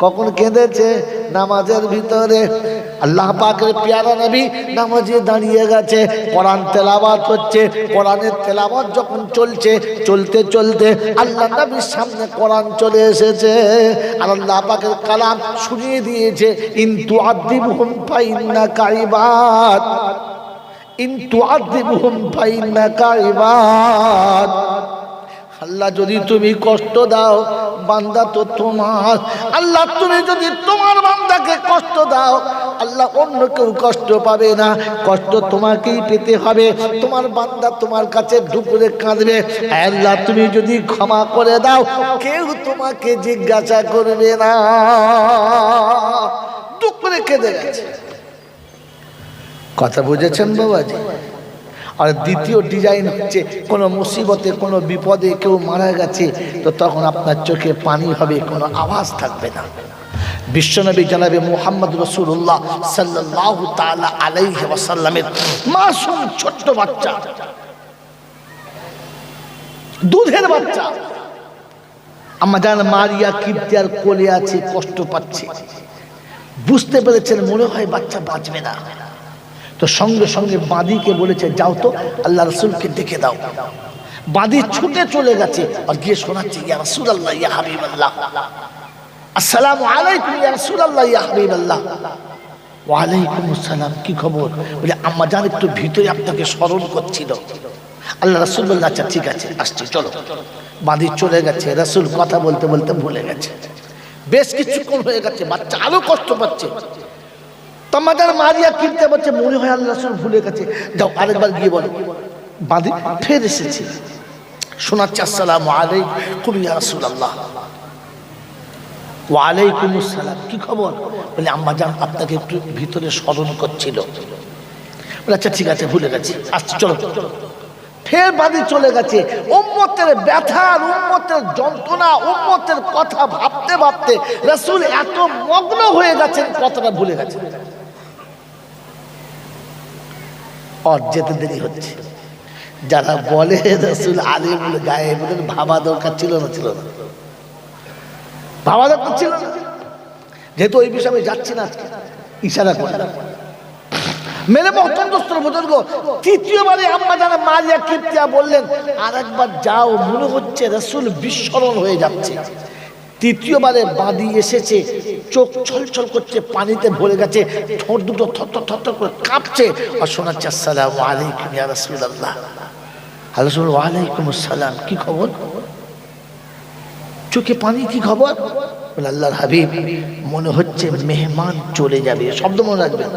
কখন কেঁদেছে? নামাজের ভিতরে। আল্লাহ পাকের পেয়ারা নবী নামাজে দাঁড়িয়ে গেছে, কোরআন তেলাওয়াত হচ্ছে। কোরআনের তেলাওয়াত যখন চলছে, চলতে চলতে আল্লাহ নবীর সামনে কোরআন চলে এসেছে, আর আল্লাহ পাকের কালাম শুনিয়ে দিয়েছে, ইন তুআযিবহুম ফাইন্নাকা ইবাদ, ইন তুআযিবহুম ফাইন্নাকা ইবাদ। আল্লাহ, যদি তুমি কষ্ট দাও, বান্দা তো তোমার। আল্লাহ, তুমি যদি তোমার বান্দাকে কষ্ট দাও, আল্লাহ অন্য কেউ কষ্ট পাবে না, কষ্ট তোমাকেই পেতে হবে। তোমার বান্দা তোমার কাছে ডুকরে কাঁদবে। আল্লাহ, তুমি যদি ক্ষমা করে দাও, কেউ তোমাকে জিজ্ঞাসা করবে না। ডুকরে কেঁদে গেছে। কথা বুঝেছেন বাবাজি? আর দ্বিতীয় ডিজাইন হচ্ছে, কোনো মুসিবতে, কোনো বিপদে কেউ মারা গেছে, তো তখন আপনার চোখে পানি হবে, কোনো আওয়াজ থাকবে না। বিশ্বনবী জনাবে মুহাম্মদ রাসূলুল্লাহ সাল্লাল্লাহু তাআলা আলাইহি ওয়াসাল্লামের মাসুম ছোট্ট বাচ্চা, দুধের বাচ্চা, আম্মা জান মারিয়া কিবতিয়ার কোলে আছে, কষ্ট পাচ্ছে। বুঝতে পেরেছেন মনে হয় বাচ্চা বাঁচবে না, তো সঙ্গে সঙ্গে বাঁদিকে বলেছে, যাও তো আল্লাহ রাসূলকে ডেকে দাও। বাঁদি ছুটে চলে গেছে, আর গিয়ে শোনাচ্ছে, ইয়া রাসূলুল্লাহ, ইয়া হাবিবাল্লাহ, আসসালামু আলাইকুম ইয়া রাসূলুল্লাহ, ইয়া হাবিবাল্লাহ। ওয়া আলাইকুম আসসালাম, কি খবর? বলে, আম্মা জান একটু ভিতরে আপনাকে স্মরণ করছিল। আল্লাহ রাসূল বললেন, আচ্ছা ঠিক আছে, আসছি, চলো। বাঁদি চলে গেছে, রাসূল কথা বলতে বলতে ভুলে গেছে। বেশ কিছুক্ষণ হয়ে গেছে, বাচ্চা আরো কষ্ট পাচ্ছে। তোমাদের মারিয়া কিনতে বলছে, মনে হয় আল্লাহ রাসূল ভুলে গেছে, যাও আরেকবার গিয়ে বলো। বাঁধি ফের এসেছে, শোনাচ্ছে, আসসালামু আলাইকুম ইয়া রাসূলুল্লাহ। ওয়া আলাইকুম আসসালাম, কি খবর? বলে, আম্মা জান আপনাকে একটু ভিতরে স্মরণ করছিল। বলে, আচ্ছা ঠিক আছে, ভুলে গেছি, আসছি, চলো। ফের বাঁধি চলে গেছে। উম্মতের ব্যথা, উম্মতের যন্ত্রণা, উম্মতের কথা ভাবতে ভাবতে রাসূল এত মগ্ন হয়ে গেছেন, কথাটা ভুলে গেছেন। আর যেতে দেরি হচ্ছে, যারা বলে রাসূল আলিমুল গায়েব, ভাবা দরকার ছিল না? ছিল না, ভাবা দরকার ছিল না। যেহেতু ওই বিষয়ে আমি যাচ্ছি না আজকে, ইশারা করে মেরে মহতরম বুজুর্গ, তৃতীয়বারে আম্মা জান মারিয়া কিবতিয়া বললেন, আর একবার যাও, মনে হচ্ছে রাসূল বিস্মরণ হয়ে যাচ্ছে। তৃতীয়বারে বাঁধি এসেছে, চোখ ছলছল করছে, পানিতে ভরে গেছে, ঠোঁট দুটো থরথর থরথর করে কাঁপছে, আর শোনাচ্ছে আসসালামু আলাইকুম ইয়া রাসূলুল্লাহ। রাসূল ওয়া আলাইকুম আসসালাম, কি খবর? চোখে পানি, কি খবর? বলে আল্লাহর হাবিব, মনে হচ্ছে মেহমান চলে যাবে। শব্দ মনে রাখবেন,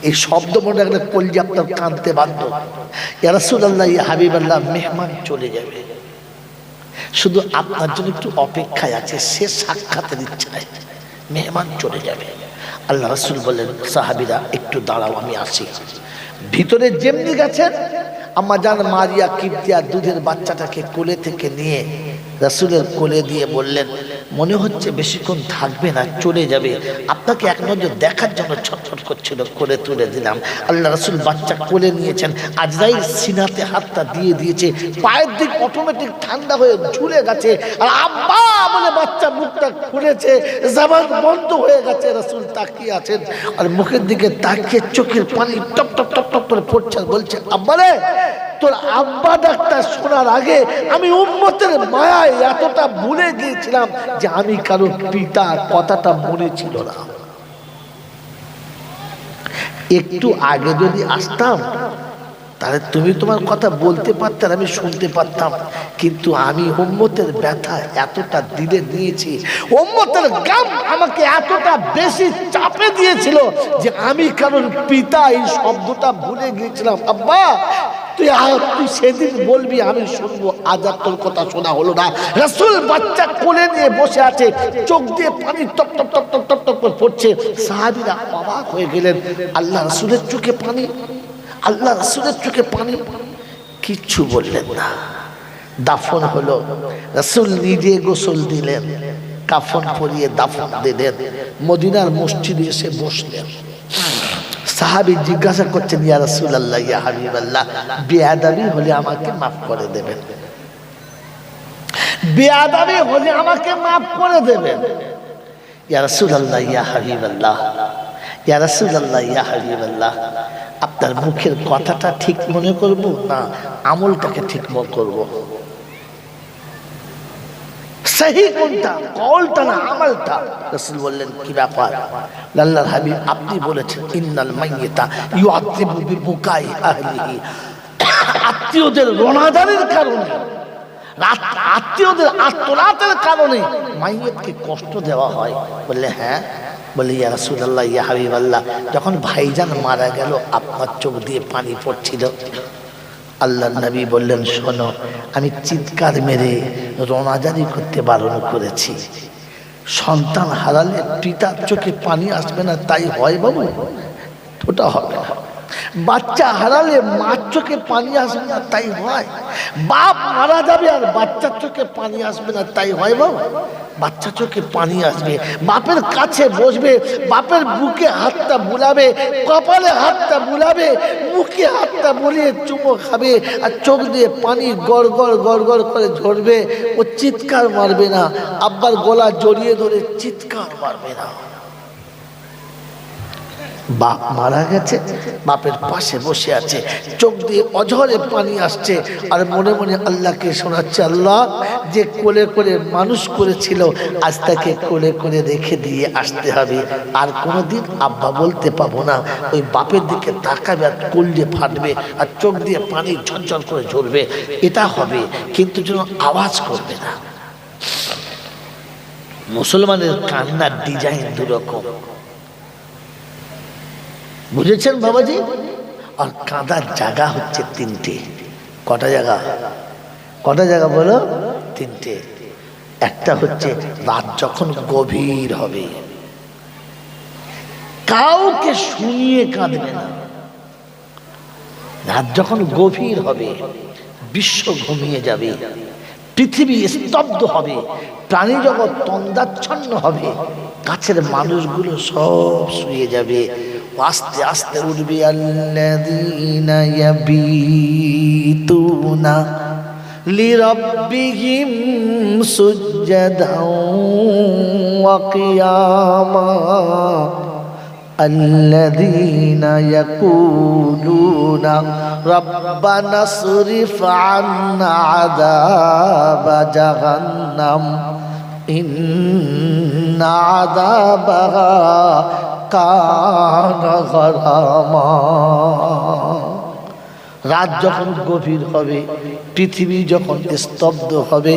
এই শব্দ মনে রাখলে কলজা আপনার কাঁদতে বাধ্য। ইয়া রাসূলুল্লাহ, ইয়া হাবিবাল্লাহ, মেহমান চলে যাবে, শুধু আপনার জন্য একটু অপেক্ষায় আছে, সে সাক্ষাতের ইচ্ছায় মেহমান চলে যাবে। আল্লাহ রাসূল বললেন, সাহাবীরা একটু দাঁড়াও, আমি আসি। ভিতরে যেমনি গেছেন, আম্মা জান মারিয়া কিবতিয়া দুধের বাচ্চাটাকে কোলে থেকে নিয়ে রাসূলের কোলে দিয়ে বললেন, মনে হচ্ছে বেশিক্ষণ থাকবে না, চলে যাবে, আপনাকে এক নজর দেখার জন্য ছটফট করছিল, কোলে তুলে দিলাম। আল্লাহ রাসূল বাচ্চা কোলে নিয়েছেন, আজরাইল সিনাতে হাতটা দিয়ে দিয়েছে, পায়ের দিক অটোমেটিক ঠান্ডা হয়ে ঝুলে গেছে, আর আব্বা বলে বাচ্চা মুখটা খুলেছে, জবান বন্ধ হয়ে গেছে। রাসূল তাকিয়ে আছেন, আর মুখের দিকে তাকিয়ে চোখের পানি টপ টপ টপ টপ করে পড়ছে, বলছে, আব্বা রে, তোর আব্বা ডাক্তার শোনার আগে আমি উম্মতের মায়ায় এতটা ভুলে গিয়েছিলাম যে আমি কারো পিতা, কথাটা মনে ছিল না। একটু আগে যদি আসতাম, তাহলে তুমি তোমার কথা বলতে পারতে, আমি শুনতে পারতাম, কিন্তু আমি উম্মতের ব্যথা এতটা দিলে নিয়েছি, উম্মতের গাম আমাকে এতটা বেশি চাপে দিয়েছিল যে আমি কারণ পিতা এই শব্দটা ভুলে গিয়েছিলাম। আব্বা, তুই সেদিন বলবি, আমি শুনবো, আজ আর তোর কথা শোনা হলো না। রাসূল বাচ্চা কোলে নিয়ে বসে আছে, চোখ দিয়ে পানি top top top top top top করে পড়ছে। সাহাবীরা অবাক হয়ে গেলেন, আল্লাহ রাসূলের চোখে পানি, আল্লাহ রাসূলের চোখে পানি। কিচ্ছু বললেন না। দাফন হলো, রাসূল নিজে গোসল দিলেন, কাফন পরিয়ে দাফন দিলেন, মদিনার মসজিদে এসে বসলেন। সাহাবী জিজ্ঞাসা করছেন, ইয়া রাসূলুল্লাহ, ইয়া হাবিবাল্লাহ, বেয়াদবি হলে আমাকে মাফ করে দেবেন, বেয়াদবি হলে আমাকে মাফ করে দেবেন। ইয়া রাসূলুল্লাহ, ইয়া হাবিবাল্লাহ, ইয়া রাসূলুল্লাহ, ইয়া হাবিবাল্লাহ, আপনার মুখের কথাটা ঠিক মনে করব না আমলটাকে ঠিক মনে করব? সহি কোনটা, কওলটা না আমলটা? রাসূল বললেন, কি ব্যাপার? আল্লাহর হাবিব, আপনি বলেছেন, ইন্নাল মাইয়িতা ইউআযিবু বিবুকাই আহলিহি, আত্মীয়দের রোনাদানের কারণে, আত্মীয়দের আত্মনাতের কারণে মাইয়িতকে কষ্ট দেওয়া হয়। বললে, হ্যাঁ। বলে, ইয়া রাসূলুল্লাহ, ইয়া হাবিবাল্লাহ, যখন ভাইজান মারা গেল আপনার চোখ দিয়ে পানি পড়ছিল। আল্লাহর নবী বললেন, শোনো, আমি চিৎকার মেরে রোনাজারি করতে বারণ করেছি। সন্তান হারালে পিতার চোখে পানি আসবে না, তাই হয় বাবু? ওটা হবে না। বাচ্চা হারালে মার চোখে পানি আসবে না, তাই হয়? বাপ মারা যাবে আর বাচ্চার চোখে পানি আসবে না, তাই হয় বাবু? বাচ্চা চোখে পানি আসবে, বাপের কাছে বসবে, বাপের বুকে হাতটা বুলাবে, কপালে হাতটা বুলাবে, মুখে হাতটা বুলিয়ে চুমো খাবে, আর চোখ দিয়ে পানি গড় গড় গড় গড় করে ঝরবে। ও চিৎকার মারবে না, আব্বার গলা জড়িয়ে ধরে চিৎকার মারবে না। বাপ মারা গেছে, বাপের পাশে বসে আছে, চোখ দিয়ে অঝরে পানি আসছে, আর মনে মনে আল্লাহকে শোনাচ্ছে, আল্লাহ, যে কোলে করে মানুষ করেছিল, আজ তাকে কোলে করে রেখে দিয়ে আসতে হবে, আর কোনোদিন আব্বা বলতে পাবো না। ওই বাপের দিকে তাকাবে আর কলজে ফাটবে, আর চোখ দিয়ে পানি ঝরঝর করে ঝরবে। এটা হবে, কিন্তু যেন আওয়াজ করবে না। মুসলমানের কান্নার ডিজাইন দুরকম, বুঝেছেন বাবাজি? আর কাঁদার জায়গা হচ্ছে তিনটে। কটা জায়গা? কটা জায়গা বলো? তিনটে। একটা হচ্ছে রাত যখন গভীর হবে, কাউকে শুনিয়ে কাঁদবে না। রাত যখন গভীর হবে, বিশ্ব ঘুমিয়ে যাবে, পৃথিবী স্তব্ধ হবে, প্রাণী জগৎ তন্দাচ্ছন্ন হবে, কাছের মানুষগুলো সব শুয়ে যাবে। আস্তে আস্তে উঠবে আল্লাযীনা ইয়াবিতুনা লিরাব্বিহিম সুজদাও ওয়া কিয়ামা الذين يقولون ربنا اصرف عنا عذاب جهنم إن عذابها كان غراما রাত যখন গভীর হবে, পৃথিবী যখন স্তব্ধ হবে,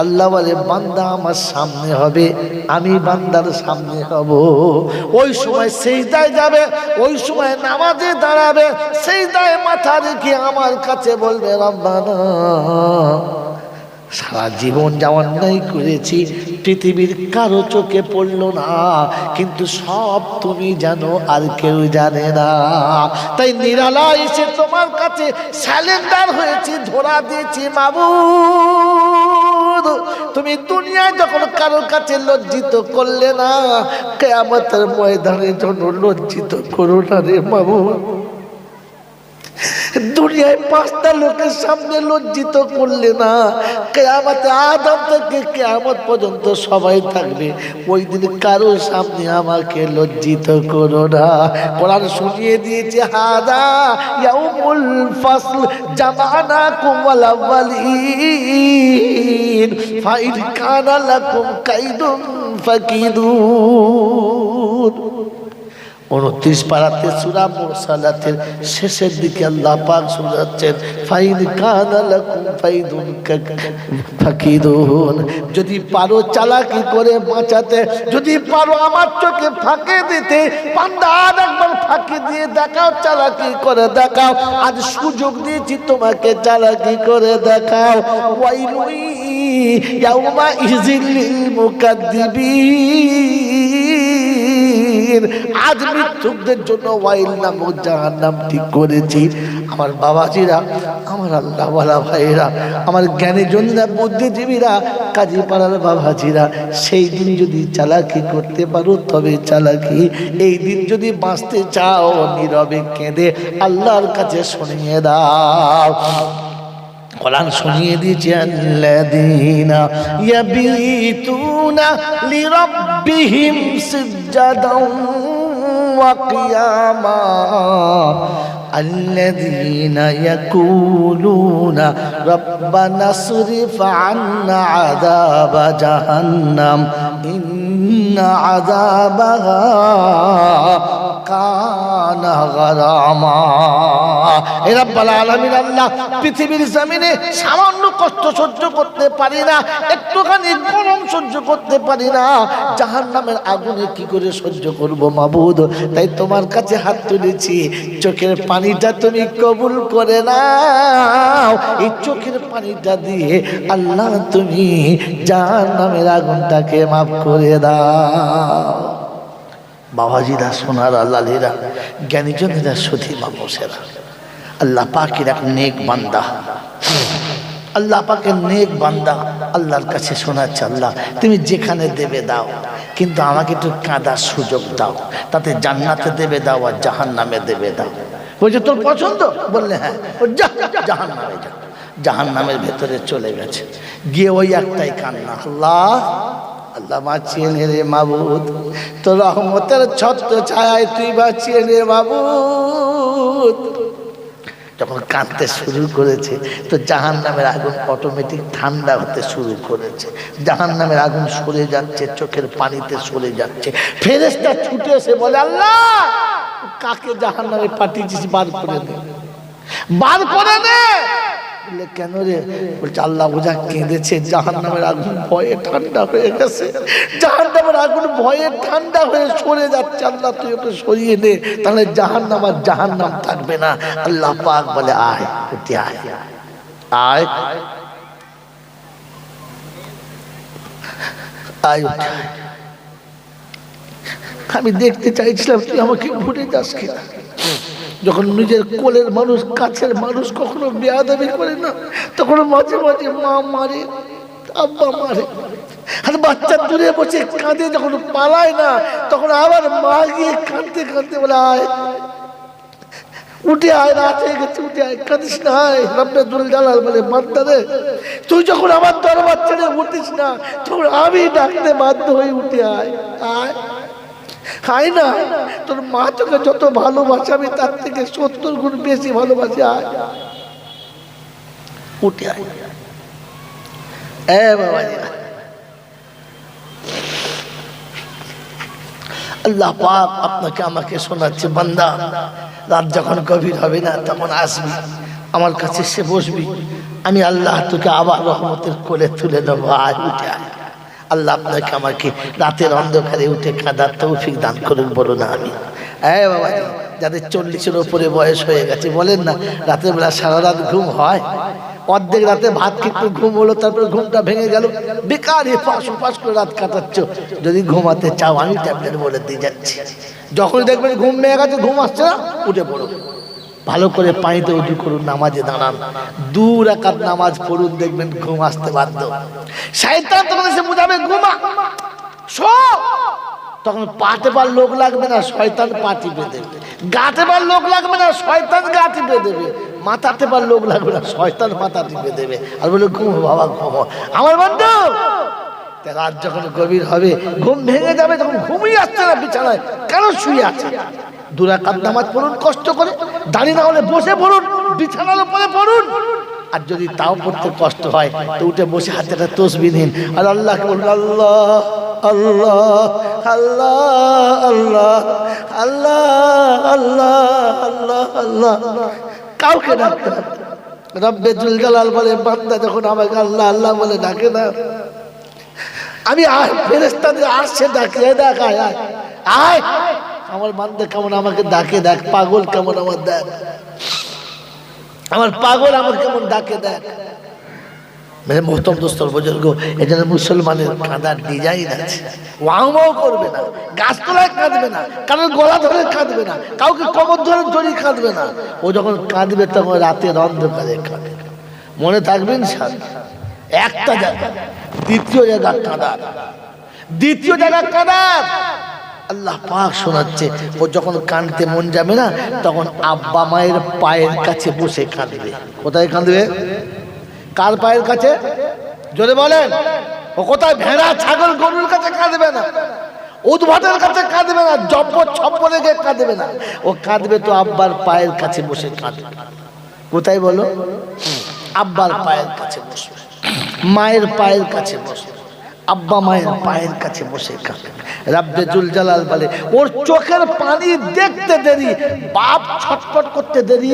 আল্লাহ বলে বান্দা আমার সামনে হবে, আমি বান্দার সামনে হব। ওই সময় সিজদায় যাবে, ওই সময় নামাজে দাঁড়াবে, সিজদায় মাথা রেখে আমার কাছে বলবে রব্বানা, সারা জীবন যা অন্যায় করেছি পৃথিবীর কারো চোখে পড়লো না, কিন্তু সব তুমি জানো আর কেউ জানে না। তাই নিরালায় এসে তোমার কাছে স্যালেন্ডার হয়েছি, ধরা দিয়েছি মাবুদ। তুমি দুনিয়ায় যখন কারোর কাছে লজ্জিত করলে না, কিয়ামতের ময়দানের জন্য লজ্জিত করো না রে মাবুদ। দুনিয়ায় 5টা লোকের সামনে লজ্জিত করলে না, কিয়ামতে আদম থেকে কিয়ামত পর্যন্ত সবাই থাকবে, ওই দিন কারোর সামনে আমাকে লজ্জিত করো না। কোরআন শুনিয়ে দিয়েছে হাদা ইয়াউমুল ফাসল জামানাকুম ওয়াল আউয়ালিন ফাইন কানা লাকুম কাইদুন ফাকিদুন। 29 পারাতে সূরা মুরসালাতের শেষের দিকে আল্লাহ পাক শোনাচ্ছেন ফাইন কানা লাকুম ফাইদুন ফাকিদুন। যদি পারো চালাকি করে বাঁচাতে, যদি পারো আমার চোখে ফাঁকে দিতে, বান্দা আর একবার ফাঁকি দিয়ে দেখাও, চালাকি করে দেখাও। আজ সুযোগ দিয়েছি তোমাকে, চালাকি করে দেখাও। ওয়াইলুন ইয়াউমা ইযিল লিল মুকাদ্দিবিন। আজ মৃত্যুকদের জন্য ওয়াইল নামক জাহান্নাম ঠিক করেছি। আমার বাবাজিরা, আমার আল্লাহওয়ালা ভাইরা, আমার জ্ঞানী জনেরা, বুদ্ধিজীবীরা, কাজী পাড়ার বাবাজিরা, সেই দিন যদি চালাকি করতে পারো তবে চালাকি। এই দিন যদি বাঁচতে চাও নীরবে কেঁদে আল্লাহর কাছে শুনিয়ে দাও। কোরআন শুনিয়ে দিয়েছে আল্লাযীনা ইয়াবিতুনা লিরাব্বিহিম সুজদাও ওয়া কিয়ামা الذين يقولون ربنا اصرف عنا عذاب جهنم إن عذابها كان غراما। হে রব্বুল আলামিন, আল্লাহ পৃথিবীর জমিনে সামান্য কষ্ট সহ্য করতে পারি না, একটুখানি গরম সহ্য করতে পারি না, জাহান্নামের আগুনে কি করে সহ্য করব মাবুদ? তাই তোমার কাছে হাত তুলেছি, চোখের পানিটা তুমি কবুল করে নাও। এই চোখের পানিটা দিয়ে আল্লাহ তুমি জাহান্নামের আগুনটাকে মাফ করে দাও। বাবাজিরা, সোনার আল্লাহরা, জ্ঞানীজনেরা, সুধী মানুষেরা, আল্লাহ পাকের এক নেক বান্দা, আল্লাহ পাকের নেক বান্দা আল্লাহর কাছে শোনাচ্ছে, আল্লাহ তুমি যেখানে দেবে দাও, কিন্তু আমাকে একটু কাঁদার সুযোগ দাও, তাতে জান্নাতে দেবে দাও আর জাহান্নামে দেবে দাও। বলছে তোর পছন্দ? বললে হ্যাঁ। জাহান্নামে যা। জাহান্নামের ভেতরে চলে গেছে, গিয়ে ওই একটাই কান্না, আল্লাহ আল্লাহ বাঁচিয়ে নে রে মাবুদ, তোর রহমতের ছত্র ছায়ায় তুই বাঁচিয়ে নে মাবুদ। যখন কাঁদতে শুরু করেছে তো জাহান্নামের আগুন অটোমেটিক ঠান্ডা হতে শুরু করেছে, জাহান্নামের আগুন সরে যাচ্ছে, চোখের পানিতে সরে যাচ্ছে। ফেরেশতা ছুটে এসে বলে, আল্লাহ কাকে জাহান্নামে পাঠিয়েছিস, বার করে দে, বার করে দে। বলে কেন রে? বলছে আল্লাহ বোঝা কেঁদেছে, জাহান্নামের আগুন ভয়ে ঠান্ডা হয়ে গেছে, জাহান্নামের আগুন ভয়ে ঠান্ডা হয়ে সরে যাচ্ছে, আল্লাহ তুই ওকে সরিয়ে নে, তাহলে জাহান্নাম আর জাহান্নাম থাকবে না। আল্লাহ পাক বলে আয়, উঠে আয়, আয় আয়, উঠে আয়। আমি দেখতে চাইছিলাম তুই আমাকে ভুলে যাস কিনা। যখন নিজের কোলের মানুষ, কাছের মানুষ কখনো বেয়াদবি করে না, তখন মাঝে মাঝে মা মারে, আব্বা মারে, আর বাচ্চা দূরে বসে কাঁদে, যখন পালায় না তখন আবার মা গিয়ে কাঁদতে কাঁদতে বলে আয় উঠে আয়, রাত হয়ে গেছে উঠে আয়, কাঁদিস না, আয় রব্বে জুল জালাল বলে বান্দা রে তুই যখন আমার দরবার ছেড়ে উঠিস না তখন আমি ডাকতে বাধ্য হয়ে উঠে আয়, আয় আয় না, তোর মা তোকে যত ভালোবাসে আমি তার থেকে 70 গুণ বেশি ভালোবাসি, আয় উঠে আয়। বাবা আল্লাহ পাক আপনাকে আমাকে শোনাচ্ছে, বান্দা রাত যখন গভীর হবে না তখন আসবি আমার কাছে, সে বসবি, আমি আল্লাহ তোকে আবার রহমতের কোলে তুলে দেবো, আয় উঠে আয়। আল্লাহ আপনাকে আমাকে রাতের অন্ধকারে উঠে কাঁদার তৌফিক দান করুন, বলো না আমি। বাবা যাদের 40-এর উপরে বয়স হয়ে গেছে বলেন না রাতের বেলা সারা রাত ঘুম হয়? অর্ধেক রাতে ভাত খেতে ঘুম হলো, তারপরে ঘুমটা ভেঙে গেল, বেকার এপাশ ওপাশ করে রাত কাটাচ্ছ। যদি ঘুমাতে চাও আমি ট্যাবলেট বলে দিয়ে যাচ্ছি, যখন দেখবেন ঘুম ভেঙে গেছে, ঘুম আসছে না, উঠে পড়ো, ভালো করে পানিতে উঠে করুন, নামাজে দাঁড়ান, 2 রাকাত নামাজ পড়ুন, দেখবেন ঘুম আসতে বাধ্য। শয়তান তখন এসে বুঝাবে ঘুমা, শো, তখন পাতে পার লোক লাগবে না, শয়তান পা টিপে দেবে, গাতে পার লোক লাগবে না, শয়তান গা টিপে দেবে, মাথাতে পার লোক লাগবে না, শয়তান মাথা টিপে দেবে, আর বলে ঘুম বাবা ঘুম। আমার বন্ধু রাত যখন গভীর হবে ঘুম ভেঙে যাবে, তখন ঘুমিয়ে আসছে না বিছানায়, কেন শুয়ে আছে? 2 রাকাত নামাজ পড়ুন কষ্ট করে, দাঁড়িয়ে না হলে বসে পড়ুন, বিছানার উপরে পড়ুন, আর যদি তাও পড়তে কষ্ট হয় তো উঠে বসে হাতে একটা তসবিহ নিন আর আল্লাহকে বলুন, আল্লাহ আল্লাহ আল্লাহ আল্লাহ আল্লাহ আল্লাহ আল্লাহ আল্লাহ, কাউকে ডাকতে হবে। রব্বে জুল জালাল বলে বান্দা যখন আমাকে আল্লাহ আল্লাহ বলে ডাকে না, আমি ফেরেশতাদের আসছে ডাকে, দেখ আয় আয় আয়, আমার বান্দা কেমন আমাকে ডাকে, দেখ পাগল কেমন আমার, দেখ আমার পাগল আমাকে কেমন ডাকে, দেখ। মেরে মোহতরম দোস্তর বুজুর্গ, এজন্য মুসলমানের কাঁদার ডিজাইন আছে, ওয়াও করবে না, গাছতলায় কাঁদবে না, কারোর গলা ধরে কাঁদবে না, কাউকে কবর ধরে জড়িয়ে কাঁদবে না, ও যখন কাঁদবে তখন রাতের অন্ধকারে কাঁদবে। মনে থাকবেন স্যার, একটা জায়গা, দ্বিতীয় জায়গা কাঁদার, দ্বিতীয় জায়গা কাঁদার। আল্লাহ পাক শোনাচ্ছে, ও যখন কাঁদতে মন যাবে না তখন আব্বা মায়ের পায়ের কাছে বসে কাঁদবে। কোথায় কাঁদবে? কার পায়ের কাছে? জোরে বলেন। ও কোথায়? ভেড়া ছাগল গরুর কাছে কাঁদবে না, উদ্ভাটের কাছে কাঁদবে না, জব্বর ছপ্পরে গিয়ে কাঁদবে না, ও কাঁদবে তো আব্বার পায়ের কাছে বসে কাঁদবে। কোথায় বলো? আব্বার পায়ের কাছে বসবে, মায়ের পায়ের কাছে বসবে, আব্বা মায়ের পায়ের কাছে বসে কাঁদে। রব্বে জুল জালাল বলে ওর চোখের পানি দেখতে দেরি, বাপ ছটফট করতে দেরি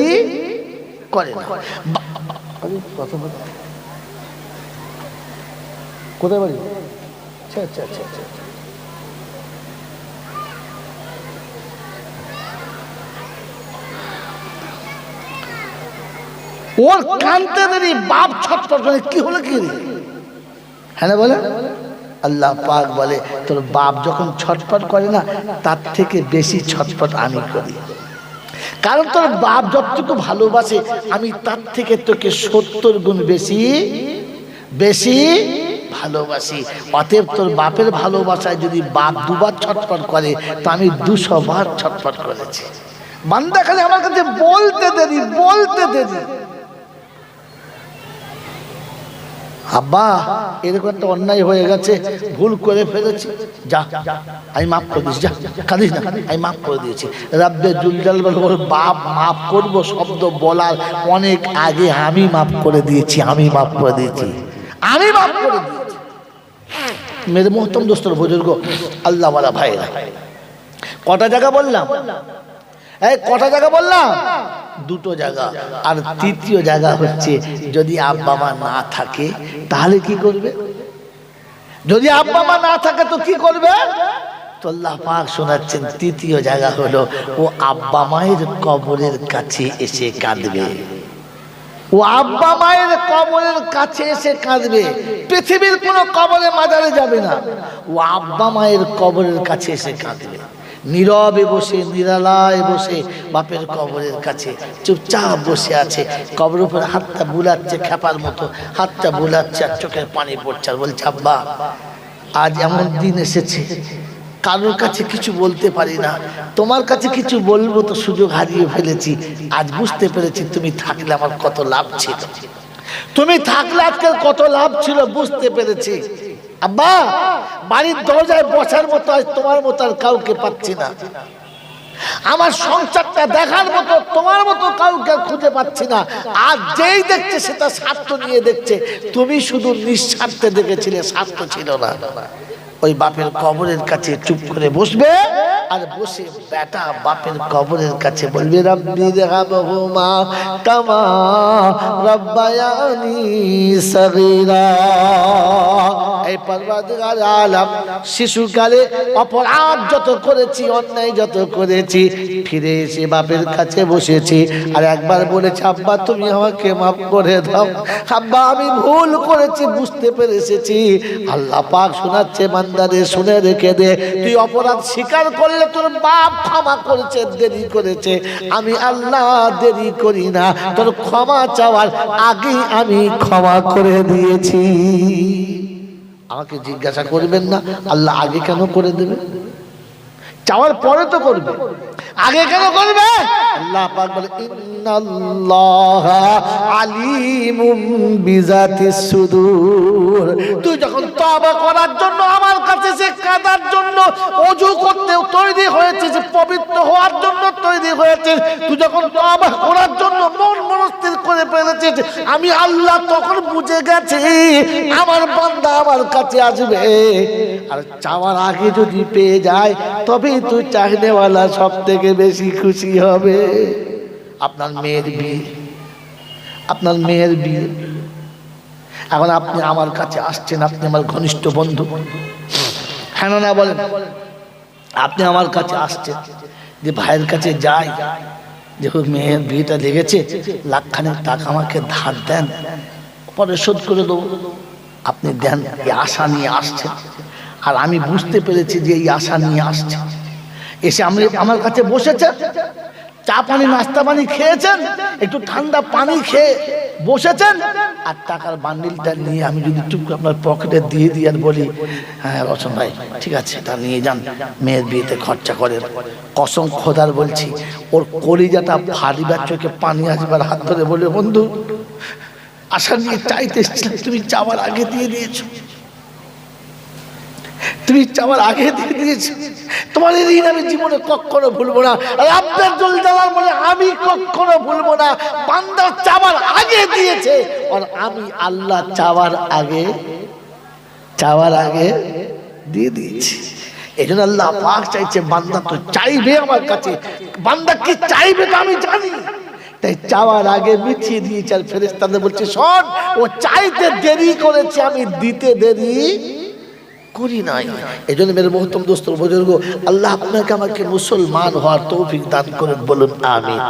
করে না। কোথায় বাড়ি? আচ্ছা আচ্ছা আচ্ছা আচ্ছা, ওর কাঁদতে দেরি, বাপ ছটফট করে। কি হলো কি? হ্যাঁ বলে আল্লাহ পাক বলে তোর বাপ যখন ছটফট করে না তার থেকে বেশি ছটফট আমি করি, কারণ তোর বাপ যতটুকু ভালোবাসে আমি তার থেকে তোকে 70 গুণ বেশি বেশি ভালোবাসি। অতএব তোর বাপের ভালোবাসায় যদি বাপ 2 বার ছটফট করে তো আমি 200 বার ছটফট করেছি। বান্দা খালি আমার কাছে বলতে দেরি, বলতে দেরি, আব্বা এরকম একটা অন্যায় হয়ে গেছে, ভুল করে ফেলেছি, যা আমি মাফ করে দিয়েছি, যা কাঁদিস না, আমি মাফ করে দিয়েছি। রব্বে জুল জালাল বলে বাপ মাফ করবো শব্দ বলার অনেক আগে আমি মাফ করে দিয়েছি, আমি মাফ করে দিয়েছি, আমি মাফ করে দিয়েছি। মেরে মোহতরম দোস্তর বুজুর্গ আল্লাহ ওয়ালা ভাইরা, কটা জায়গা বললাম? এই কটা জায়গা বললাম? 2টো জায়গা। আর 3য় জায়গা হচ্ছে যদি আব্বা মা না থাকে তাহলে কি করবে? যদি আব্বা মা না থাকে তো কি করবে? তো আল্লাহ পাক শোনাচ্ছেন 3য় জায়গা হলো ও আব্বা মায়ের কবরের কাছে এসে কাঁদবে। ও আব্বা মায়ের কবরের কাছে এসে কাঁদবে, পৃথিবীর কোনো কবরে মাজারে যাবে না, ও আব্বা মায়ের কবরের কাছে এসে কাঁদবে। নীরবে বসে, নিরালায় বসে বাপের কবরের কাছে চুপচাপ বসে আছে, কবর উপরে হাতটা বুলাচ্ছে, খেপার মতো হাতটা বুলাচ্ছে, আর চোখের পানি পড়ছে, আর বলছে আব্বা আজ এমন দিন এসেছে কারোর কাছে কিছু বলতে পারি না, তোমার কাছে কিছু বলবো তো সুযোগ হারিয়ে ফেলেছি। আজ বুঝতে পেরেছি তুমি থাকলে আমার কত লাভ ছিল, তুমি থাকলে আজকাল কত লাভ ছিল বুঝতে পেরেছি। আব্বা, বাড়ির দরজায় বসার মতো আজ তোমার মতো আর কাউকে পাচ্ছি না, আমার সংসারটা দেখার মতো তোমার মতো কাউকে খুঁজে পাচ্ছি না। আর যেই দেখছে সেটা স্বার্থ নিয়ে দেখছে, তুমি শুধু নিঃস্বার্থে দেখেছিলে, স্বার্থ ছিল না। ওই বাপের কবরের কাছে চুপ করে বসবে, আর বসে বেটা বাপের কবরের কাছে বলবে রব্বি রহমহুমা কামা রব্বায়ানি সগীরা। এই পরওয়ারদিগার আলম, শিশুকালে অপরাধ যত করেছি, অন্যায় যত করেছি, ফিরে এসে বাপের কাছে বসেছি আর একবার বলেছি আব্বা তুমি আমাকে মাফ করে দাও, আব্বা আমি ভুল করেছি, বুঝতে পেরেছি। আল্লাহ পাক শোনাচ্ছে বান্দারে শুনে রেখে দে, তুই অপরাধ স্বীকার করলে তোর বাপ ক্ষমা করেছে, দেরি করেছে, আমি আল্লাহ দেরি করি না, তোর ক্ষমা চাওয়ার আগেই আমি ক্ষমা করে দিয়েছি। আমাকে জিজ্ঞাসা করবেন না আল্লাহ আগে কেন করে দেবে, চাওয়ার পরে তো করবে, আগে কেন করবে? আল্লাহ পাক বলে ইন্নাল্লাহা আলিমুম বিজাতিস সুদূর। তুই যখন তওবা করার জন্য আমার কাছে সে কাঁদার জন্য ওযু করতে তৈরি হয়েছিস, পবিত্র হওয়ার জন্য তৈরি হয়েছিস, তুই যখন তওবা করার জন্য মন মনস্থির করে ফেলেছিস, আমি আল্লাহ তখন বুঝে গেছি আমার বান্দা আমার কাছে আসবে। আর চাওয়ার আগে যদি পেয়ে যায় তবে তুই চাইনেওয়ালা সব থেকে বেশি খুশি হবে। আপনার মেয়ের বিয়ে, আপনার মেয়ের বিয়ে, এখন আপনি আমার কাছে আসছেন, আপনি আমার ঘনিষ্ঠ বন্ধু, হ্যাঁ না বলেন? আপনি আমার কাছে আসছেন যে ভাইয়ের কাছে যাই, দেখো মেয়ের বিয়েটা লেগেছে, লাখখানেক টাকা আমাকে ধার দেন, পরে শোধ করে দেবো। আপনি দেন, এই আশা নিয়ে আসছেন, আর আমি বুঝতে পেরেছি যে এই আশা নিয়ে আসছে। এসে আমার কাছে বসেছেন, চা পানি নাস্তা পানি খেয়েছেন, একটু ঠান্ডা পানি খেয়ে বসেছেন, আর টাকার বান্ডিলটা নিয়ে আমি যদি চুপ আপনার পকেটে দিয়ে দিই আর বলি হ্যাঁ রচন ভাই ঠিক আছে তা নিয়ে যান, মেয়ের বিয়েতে খরচা করেন, কসম খোদার বলছি ওর কলিজাটা ফাড়িবার চোখে পানি আসবার, হাত ধরে বলে বন্ধু আশা নিয়ে চাইতে এসেছিলাম, তুমি চাওয়ার আগে দিয়ে দিয়েছো, তুমি চাওয়ার আগে দিয়ে দিয়েছো, তোমার এই ঋণ আমি জীবনে কখনো ভুলবো না। আপনার জল দেওয়ার বলে আমি কখনো ভুলবো না। বান্দা চাওয়ার আগে দিয়েছে, আর আমি আল্লাহ চাওয়ার আগে দিয়ে দিয়েছি। এই জন্য আল্লাহ পাক চাইছে বান্দা তো চাইবে আমার কাছে, বান্দা কি চাইবে তো আমি জানি, তাই চাওয়ার আগে মিঠিয়ে দিয়েছে। আর ফেরেশতাদের বলছে শোন, ও চাইতে দেরি করেছে, আমি দিতে দেরি করি নাই। এই জন্য মেরে মোহতরম দোস্ত বুজুর্গ, আল্লাহ আপনাকে আমাকে মুসলমান হওয়ার তৌফিক দান করেন, বলুন আমিন।